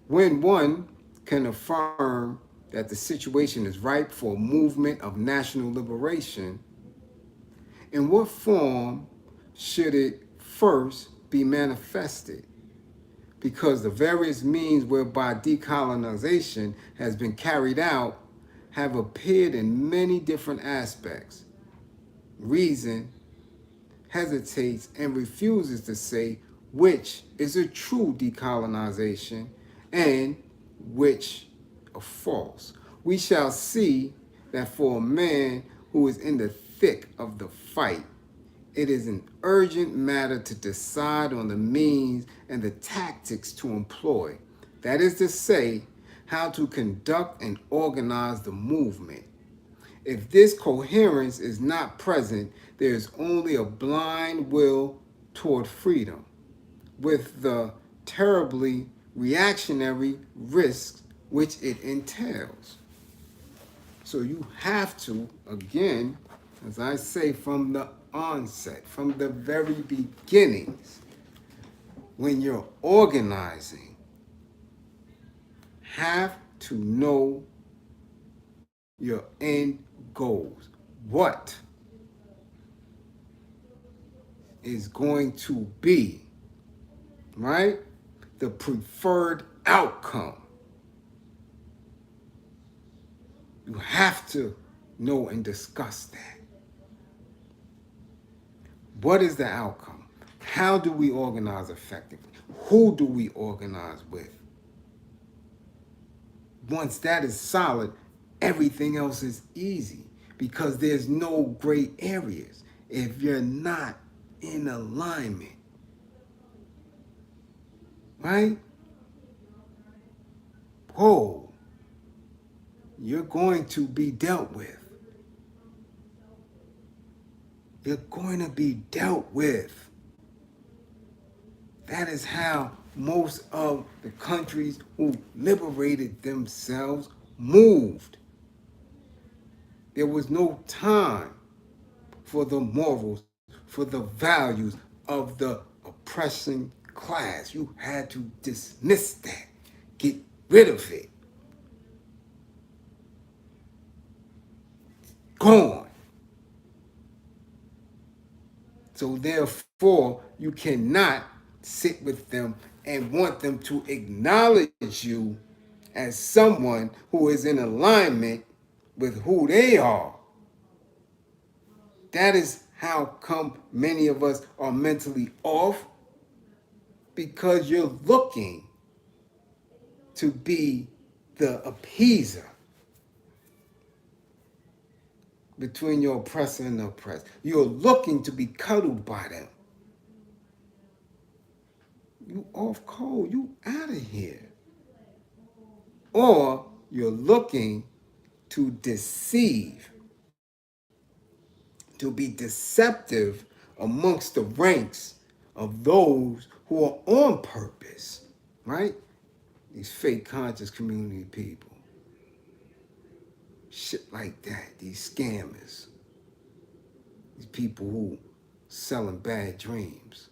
Speaker 1: When one can affirm that the situation is ripe for a movement of national liberation, in what form should it first be manifested? Because the various means whereby decolonization has been carried out have appeared in many different aspects. Reason hesitates and refuses to say which is a true decolonization and which a false. We shall see that for a man who is in the thick of the fight, it is an urgent matter to decide on the means and the tactics to employ. That is to say, how to conduct and organize the movement. If this coherence is not present, there is only a blind will toward freedom, with the terribly reactionary risks which it entails. So you have to, again, as I say from the onset, from the very beginnings, when you're organizing, have to know your end goals. What is going to be, right, the preferred outcome? You have to know and discuss that. What is the outcome? How do we organize effectively? Who do we organize with? Once that is solid, everything else is easy because there's no gray areas if you're not in alignment. Right? Whoa. You're going to be dealt with. You're going to be dealt with. That is how most of the countries who liberated themselves moved. There was no time for the morals, for the values of the oppressing class. You had to dismiss that, get rid of it. Gone. So therefore, you cannot sit with them and want them to acknowledge you as someone who is in alignment with who they are. That is how come many of us are mentally off, because you're looking to be the appeaser between your oppressor and the oppressed. You're looking to be cuddled by them. You off code, you out of here. Or you're looking to deceive, to be deceptive amongst the ranks of those who are on purpose, right? These fake conscious community people. Shit like that, these scammers. These people who selling bad dreams.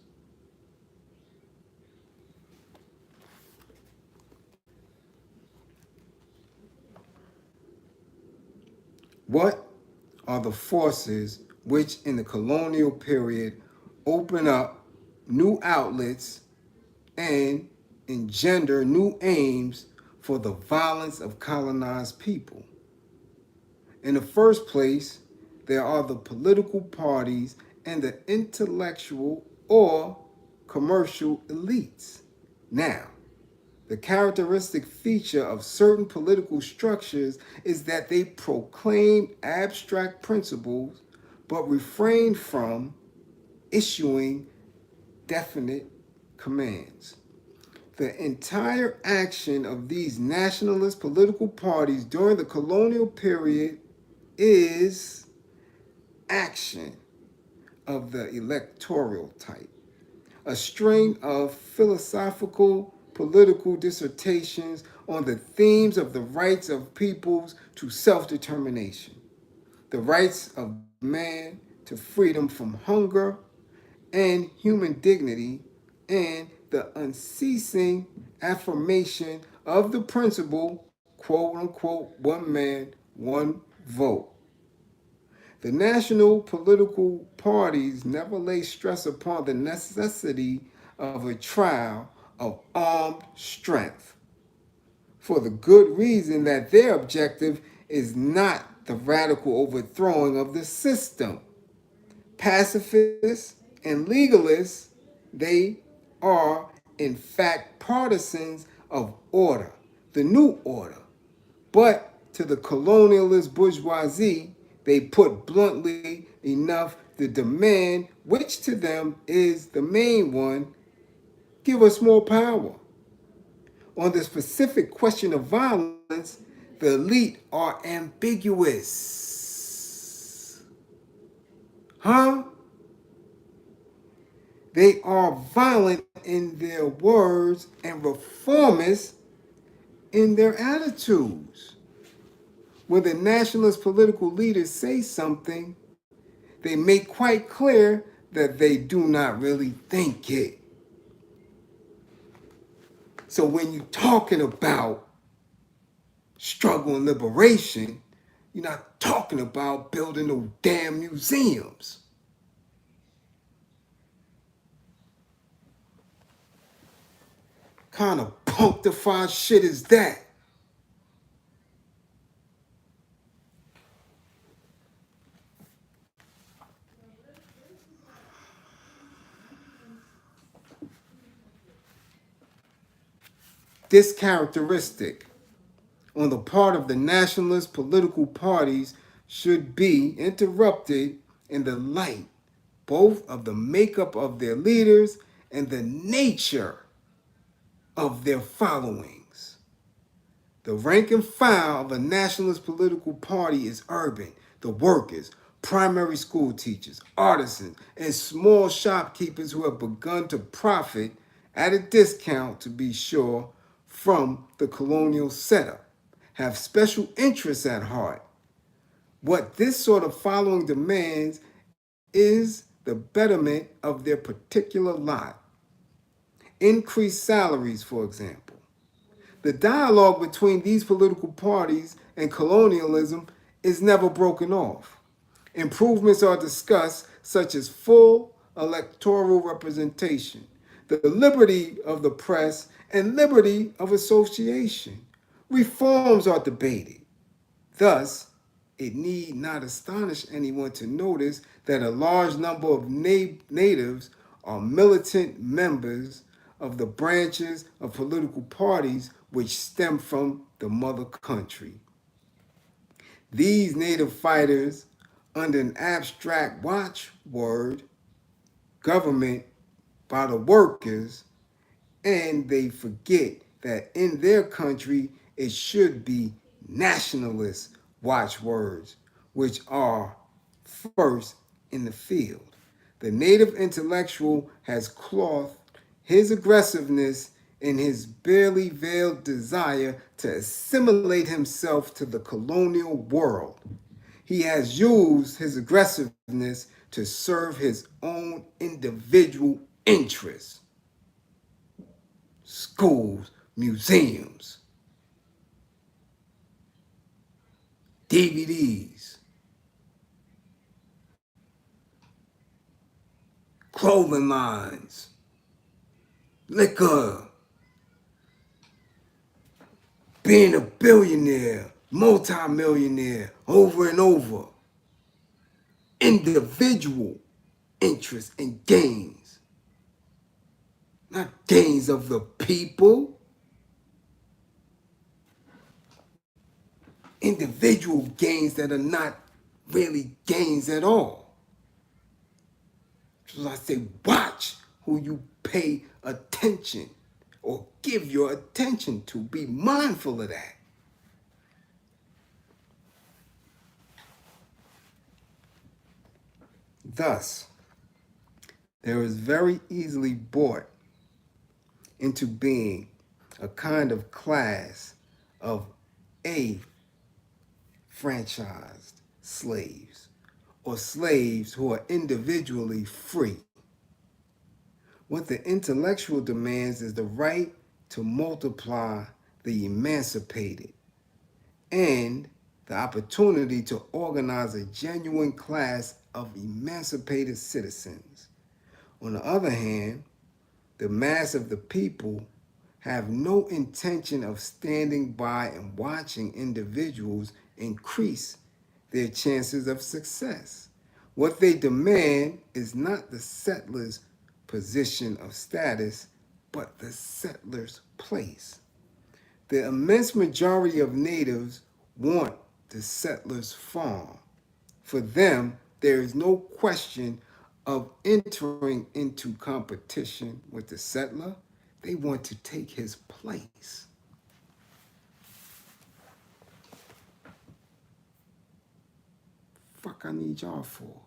Speaker 1: What are the forces which in the colonial period open up new outlets and engender new aims for the violence of colonized people? In the first place, there are the political parties and the intellectual or commercial elites. Now, the characteristic feature of certain political structures is that they proclaim abstract principles but refrain from issuing definite commands. The entire action of these nationalist political parties during the colonial period is action of the electoral type, a string of philosophical political dissertations on the themes of the rights of peoples to self-determination, the rights of man to freedom from hunger and human dignity, and the unceasing affirmation of the principle, quote unquote, one man, one vote. The national political parties never lay stress upon the necessity of a trial of armed strength, for the good reason that their objective is not the radical overthrowing of the system. Pacifists and legalists, they are in fact partisans of order, the new order. But to the colonialist bourgeoisie, They put bluntly enough the demand, which to them is the main one, give us more power. On the specific question of violence, the elite are ambiguous. Huh? They are violent in their words and reformist in their attitudes. When the nationalist political leaders say something, they make quite clear that they do not really think it. So when you're talking about struggle and liberation, you're not talking about building no damn museums. Kind of punctified shit is that? This characteristic on the part of the nationalist political parties should be interrupted in the light both of the makeup of their leaders and the nature of their followings. The rank and file of a nationalist political party is urban, the workers, primary school teachers, artisans, and small shopkeepers who have begun to profit at a discount, to be sure, from the colonial setup, have special interests at heart. What this sort of following demands is the betterment of their particular lot. Increased salaries, for example. The dialogue between these political parties and colonialism is never broken off. Improvements are discussed, such as full electoral representation, the liberty of the press, and liberty of association. Reforms are debated. Thus, it need not astonish anyone to notice that a large number of natives are militant members of the branches of political parties which stem from the mother country. These native fighters, under an abstract watchword, government by the workers, and they forget that in their country it should be nationalist watchwords, which are first in the field. The native intellectual has clothed his aggressiveness in his barely veiled desire to assimilate himself to the colonial world. He has used his aggressiveness to serve his own individual interests. Schools, museums, DVDs, clothing lines, liquor, being a billionaire, multimillionaire, over and over. Individual interests and gains, not gains of the people. Individual gains that are not really gains at all. So I say, watch who you pay attention or give your attention to. Be mindful of that. Thus, there is very easily brought into being a kind of class of a franchised slaves, or slaves who are individually free. What the intellectual demands is the right to multiply the emancipated and the opportunity to organize a genuine class of emancipated citizens. On the other hand, the mass of the people have no intention of standing by and watching individuals increase their chances of success. What they demand is not the settler's position of status, but the settler's place. The immense majority of natives want the settler's farm, For them, there is no question of entering into competition with the settler. They want to take his place. Fuck I need y'all for?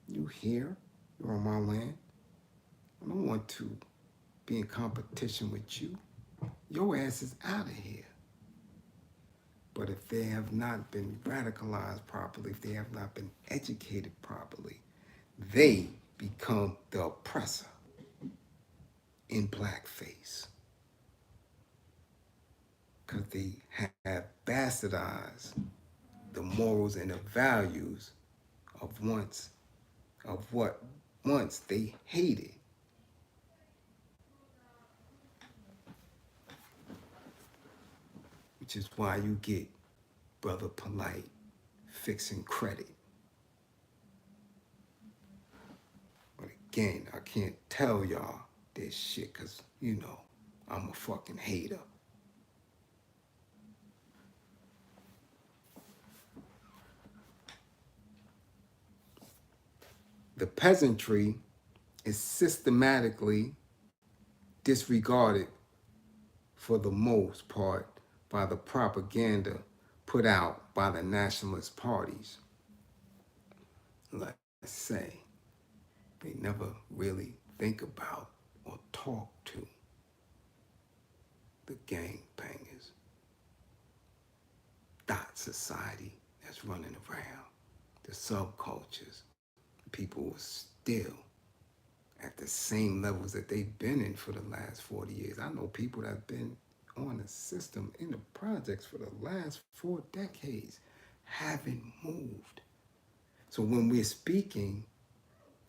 Speaker 1: You here? You're on my land. I don't want to be in competition with you. Your ass is out of here. But if they have not been radicalized properly, if they have not been educated properly, they become the oppressor in blackface. Because they have bastardized the morals and the values of what once they hated. Which is why you get Brother Polite fixing credit. But again, I can't tell y'all this shit because, you know, I'm a fucking hater. The peasantry is systematically disregarded for the most part by the propaganda put out by the nationalist parties. Let's say they never really think about or talk to the gangbangers, dot society that's running around, the subcultures. People are still at the same levels that they've been in for the last 40 years. I know people that have been on the system in the projects for the last 4 decades haven't moved. So when we're speaking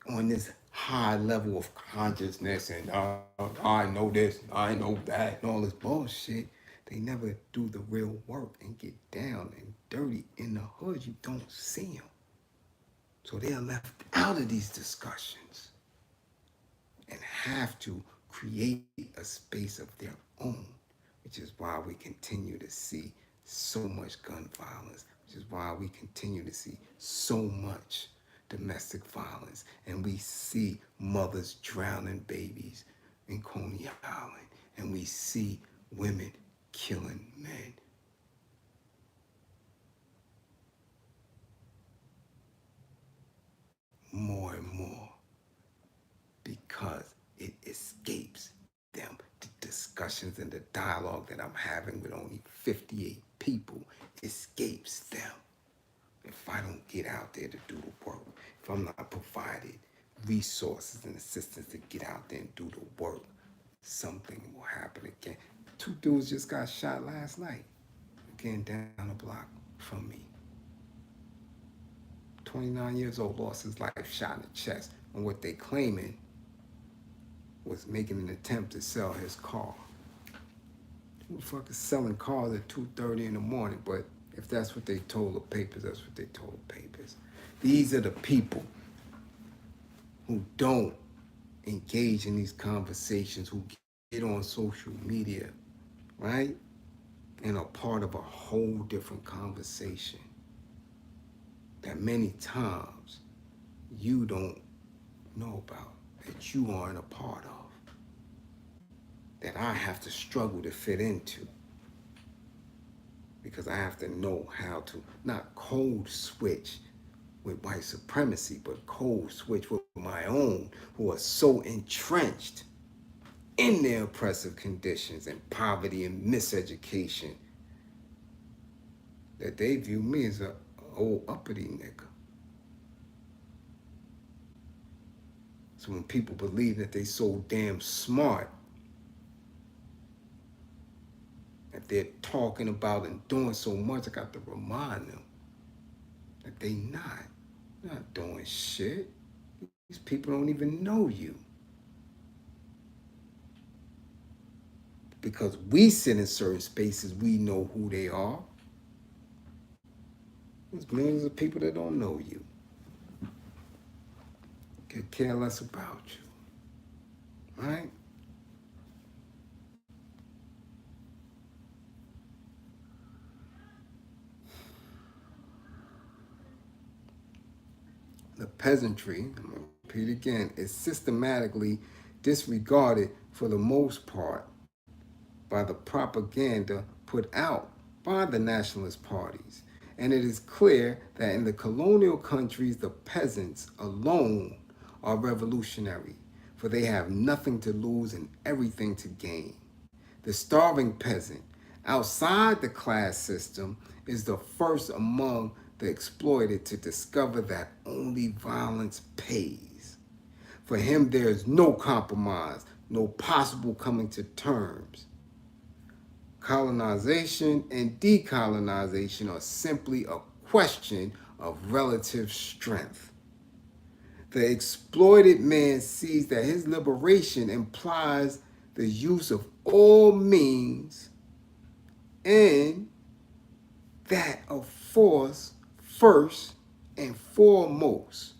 Speaker 1: on this high level of consciousness and I know this, I know that, and all this bullshit, they never do the real work and get down and dirty in the hood. You don't see them. So they are left out of these discussions and have to create a space of their own, which is why we continue to see so much gun violence, which is why we continue to see so much domestic violence, and we see mothers drowning babies in Coney Island, and we see women killing men. More and more, because it escapes them. The discussions and the dialogue that I'm having with only 58 people escapes them. If I don't get out there to do the work, if I'm not provided resources and assistance to get out there and do the work, something will happen again. 2 dudes just got shot last night, again down the block from me. 29 years old, lost his life, shot in the chest, and what they claiming was making an attempt to sell his car. Who the fuck is selling cars at 2:30 in the morning? But if that's what they told the papers, that's what they told the papers. These are the people who don't engage in these conversations, who get on social media, right? And are part of a whole different conversation that many times you don't know about, that you aren't a part of, that I have to struggle to fit into. Because I have to know how to not code switch with white supremacy, but code switch with my own, who are so entrenched in their oppressive conditions and poverty and miseducation that they view me as a old uppity nigga. So when people believe that they so damn smart, that they're talking about and doing so much, I got to remind them that they not doing shit. These people don't even know you. Because we sit in certain spaces, we know who they are. There's millions of people that don't know you. Could care less about you. Right? peasantry, I'm going to repeat again, is systematically disregarded for the most part by the propaganda put out by the nationalist parties. And it is clear that in the colonial countries, the peasants alone are revolutionary, for they have nothing to lose and everything to gain. The starving peasant, outside the class system, is the first among the exploited to discover that only violence pays. For him, there is no compromise, no possible coming to terms. Colonization and decolonization are simply a question of relative strength. The exploited man sees that his liberation implies the use of all means and that of force first and foremost.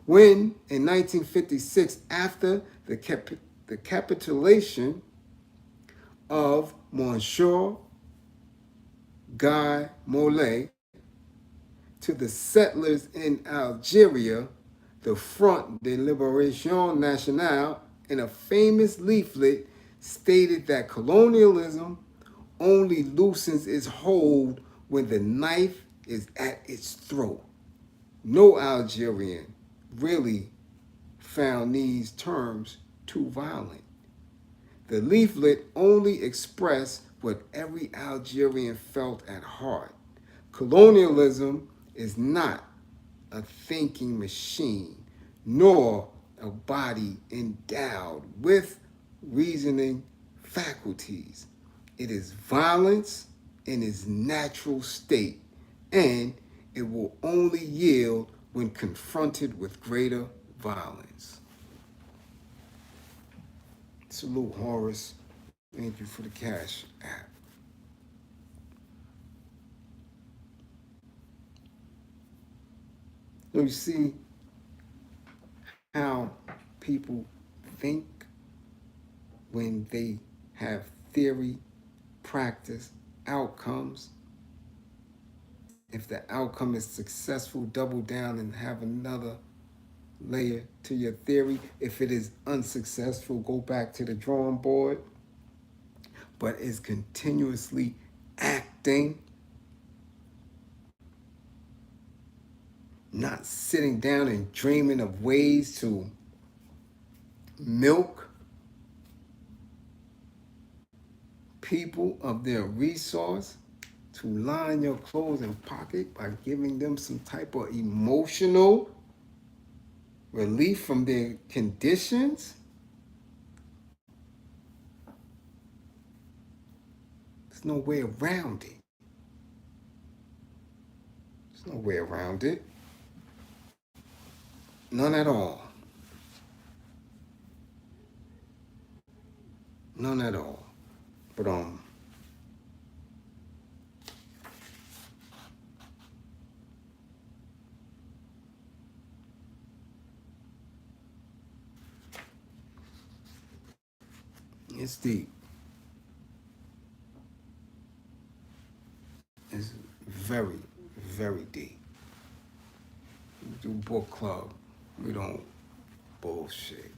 Speaker 1: When in 1956, after the capitulation of Monsieur Guy Mollet to the settlers in Algeria, the Front de Libération Nationale, in a famous leaflet, stated that colonialism only loosens its hold when the knife is at its throat. No Algerian really found these terms too violent. The leaflet only expressed what every Algerian felt at heart. Colonialism is not a thinking machine, nor a body endowed with reasoning faculties. It is violence in its natural state, and it will only yield when confronted with greater violence. Salute, Horace. Thank you for the Cash App. So you see how people think when they have theory, practice, outcomes. If the outcome is successful, double down and have another layer to your theory. If it is unsuccessful, go back to the drawing board. But is continuously acting, not sitting down and dreaming of ways to milk people of their resource, to line your clothes and pocket by giving them some type of emotional relief from their conditions. There's no way around it. There's no way around it. None at all. None at all. But it's deep. It's very, very deep. We do book club. We don't bullshit.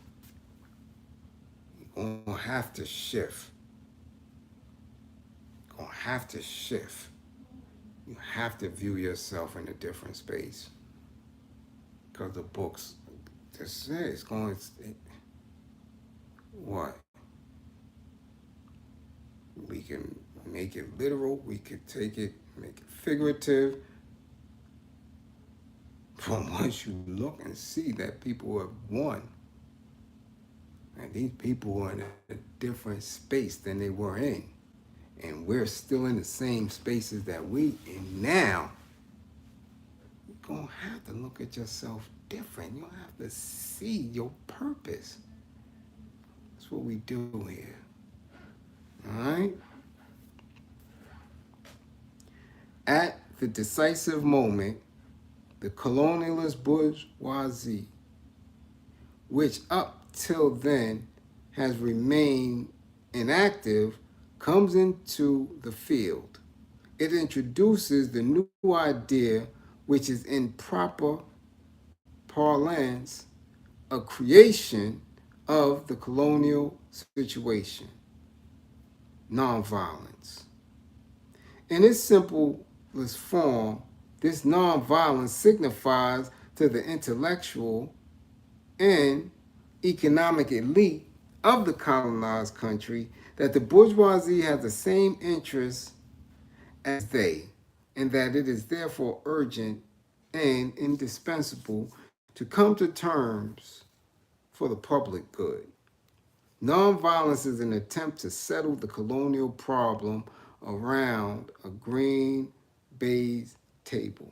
Speaker 1: You're gonna have to shift. You're gonna have to shift. You have to view yourself in a different space. Because the books just say it's going what? We can make it literal, we could take it, make it figurative. But once you look and see that people have won, and these people are in a different space than they were in, and we're still in the same spaces that we in now, you're gonna have to look at yourself different. You'll have to see your purpose. That's what we do here. All right? At the decisive moment, the colonialist bourgeoisie, which up till then has remained inactive, comes into the field. It introduces the new idea, which is in proper parlance, a creation of the colonial situation, nonviolence. In its simplest form, this nonviolence signifies to the intellectual and economic elite of the colonized country that the bourgeoisie has the same interests as they, and that it is therefore urgent and indispensable to come to terms for the public good. Nonviolence is an attempt to settle the colonial problem around a green baize table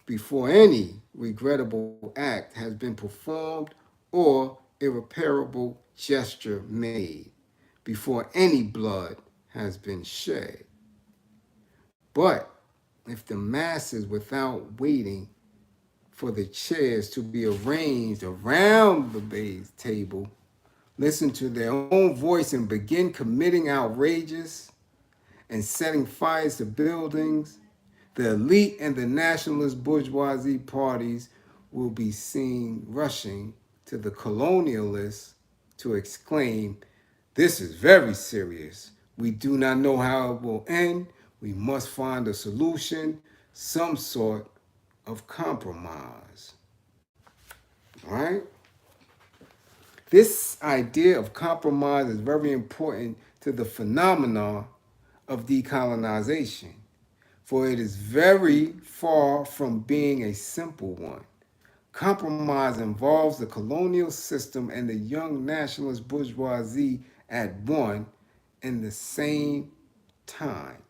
Speaker 1: before any regrettable act has been performed or irreparable gesture made, before any blood has been shed. But if the masses, without waiting for the chairs to be arranged around the baize table, listen to their own voice and begin committing outrages and setting fires to buildings, the elite and the nationalist bourgeoisie parties will be seen rushing to the colonialists to exclaim, "This is very serious. We do not know how it will end. We must find a solution, some sort of compromise." All right? This idea of compromise is very important to the phenomenon of decolonization, for it is very far from being a simple one. Compromise involves the colonial system and the young nationalist bourgeoisie at one and the same time.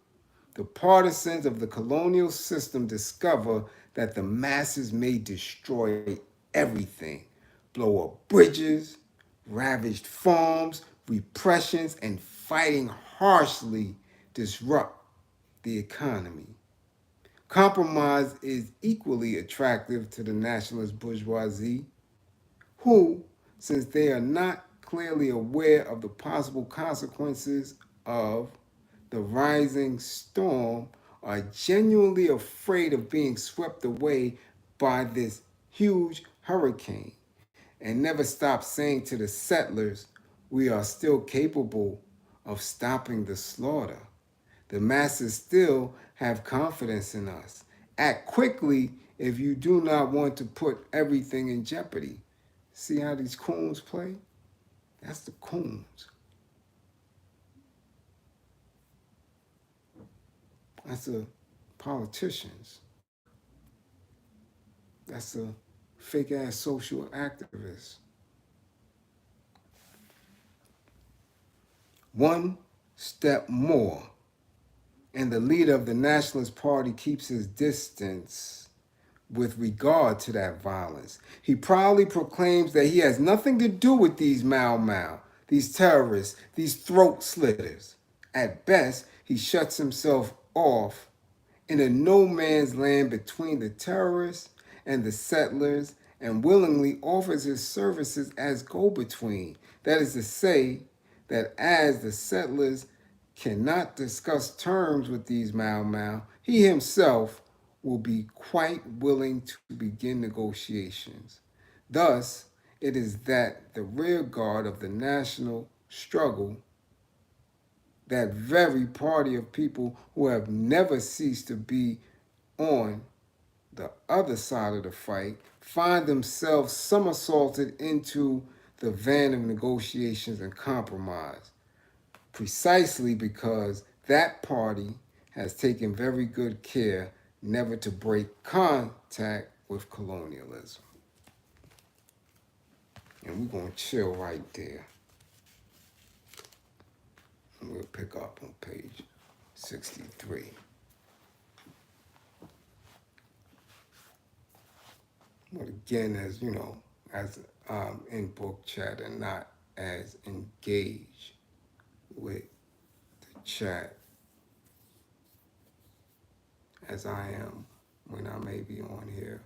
Speaker 1: The partisans of the colonial system discover that the masses may destroy everything, blow up bridges, ravaged farms, repressions, and fighting harshly disrupt the economy. Compromise is equally attractive to the nationalist bourgeoisie, who, since they are not clearly aware of the possible consequences of the rising storm, are genuinely afraid of being swept away by this huge hurricane, and never stop saying to the settlers, "We are still capable of stopping the slaughter. The masses still have confidence in us. Act quickly if you do not want to put everything in jeopardy." See how these coons play? That's the coons. That's the politicians. That's the fake ass social activists. One step more, and the leader of the Nationalist Party keeps his distance with regard to that violence. He proudly proclaims that he has nothing to do with these Mau Mau, these terrorists, these throat slitters. At best, he shuts himself off in a no man's land between the terrorists and the settlers, and willingly offers his services as go-between. That is to say, that as the settlers cannot discuss terms with these Mau Mau, he himself will be quite willing to begin negotiations. Thus, it is that the rear guard of the national struggle, that very party of people who have never ceased to be on the other side of the fight, find themselves somersaulted into the van of negotiations and compromise, precisely because that party has taken very good care never to break contact with colonialism. And we're going to chill right there. And we'll pick up on page 63. But again, as you know, as in book chat and not as engaged with the chat as I am when I may be on here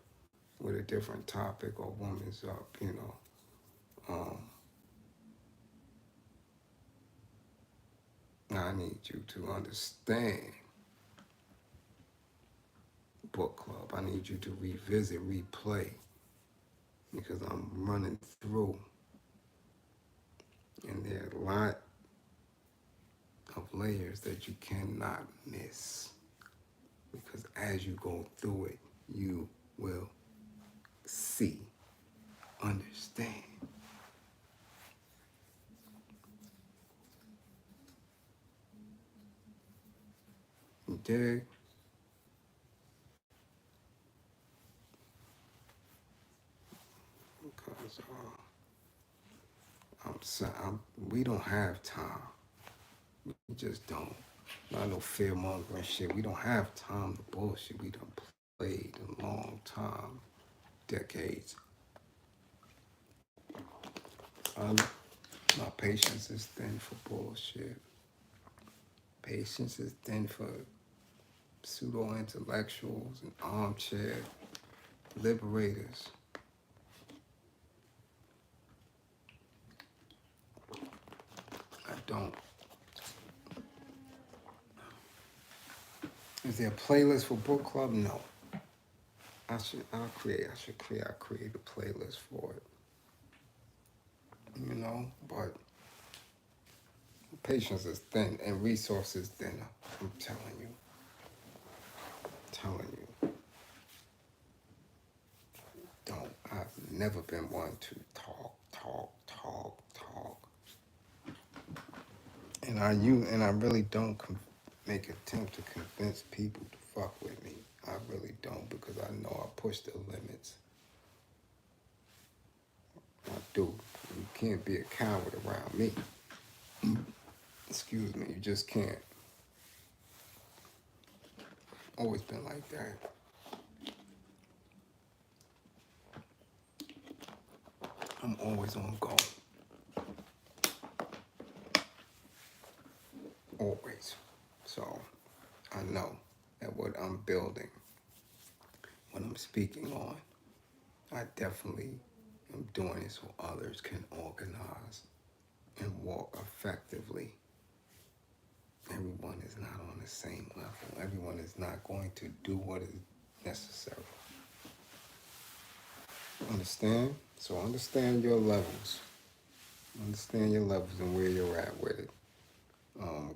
Speaker 1: with a different topic or woman's up, you know. I need you to understand book club. I need you to revisit, replay because I'm running through. And there are a lot of layers that you cannot miss. Because as you go through it, you will see, understand. You dig? Because we don't have time. We just don't. Not no fear mongering shit. We don't have time to bullshit. We done played a long time, decades. My patience is thin for bullshit. Patience is thin for pseudo-intellectuals and armchair liberators. I don't. Is there a playlist for book club? No. I create a playlist for it. You know, but patience is thin and resources thin. I'm telling you. Don't. I've never been one to talk. And I really don't make attempt to convince people to fuck with me. I really don't, because I know I push the limits. I do. You can't be a coward around me. Excuse me, you just can't. Always been like that. I'm always on go. Always. So I know that what I'm building, what I'm speaking on, I definitely am doing it so others can organize and walk effectively. Everyone is not on the same level. Everyone is not going to do what is necessary. Understand? So understand your levels. Understand your levels and where you're at with it.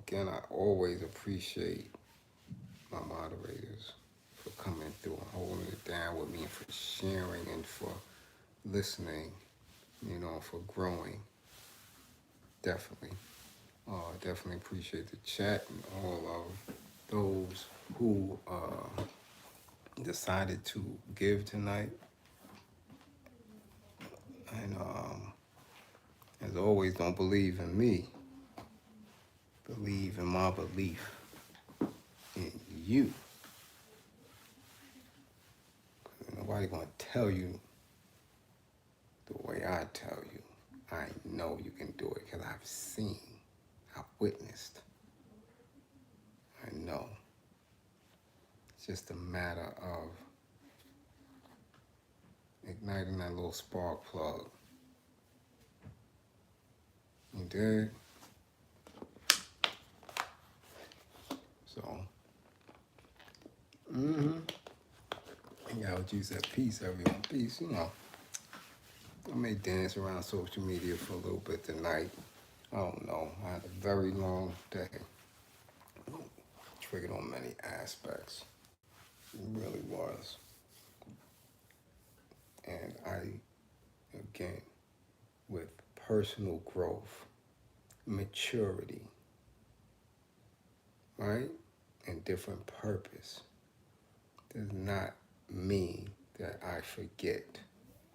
Speaker 1: Again, I always appreciate my moderators for coming through and holding it down with me, and for sharing and for listening, you know, for growing. Definitely. Definitely appreciate the chat and all of those who decided to give tonight. And as always, don't believe in me. Believe in my belief in you. Nobody gonna tell you the way I tell you. I know you can do it because I've seen, I've witnessed. I know. It's just a matter of igniting that little spark plug. You dig? So, I gotta use that peace, everyone. Peace, you know. I may dance around social media for a little bit tonight. I don't know. I had a very long day. Triggered on many aspects. It really was. And again, with personal growth, maturity, right? And different purpose, does not mean that I forget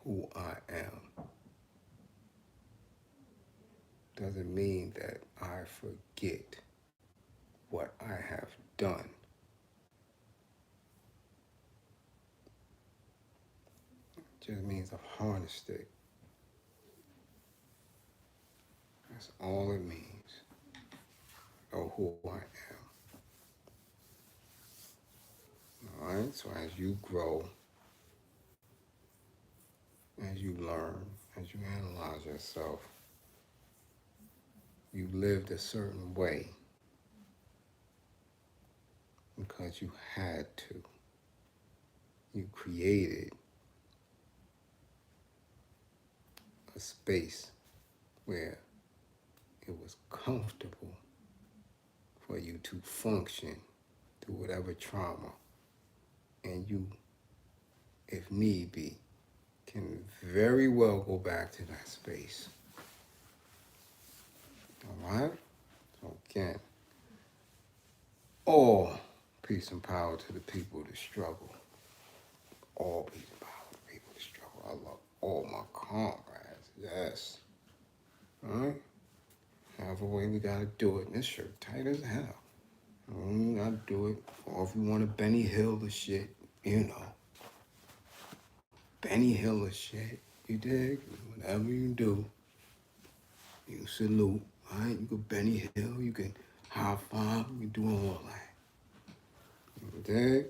Speaker 1: who I am. Doesn't mean that I forget what I have done. It just means I've harnessed it. That's all it means. Or who I am. All right, so as you grow, as you learn, as you analyze yourself, you lived a certain way because you had to. You created a space where it was comfortable for you to function through whatever trauma, and you, if need be, can very well go back to that space. All right? So again, all peace and power to the people that struggle. All peace and power to the people that struggle. I love all my comrades. Yes. All right? However way we gotta do it. This shirt tight as hell. We gotta do it. Or if you want a Benny Hill or shit, you know. Benny Hill or shit. You dig? Whatever you do, you salute. All right? You can Benny Hill. You can high five. You can do all that. You dig?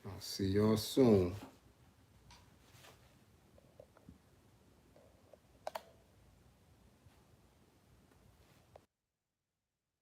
Speaker 1: I'll see y'all soon.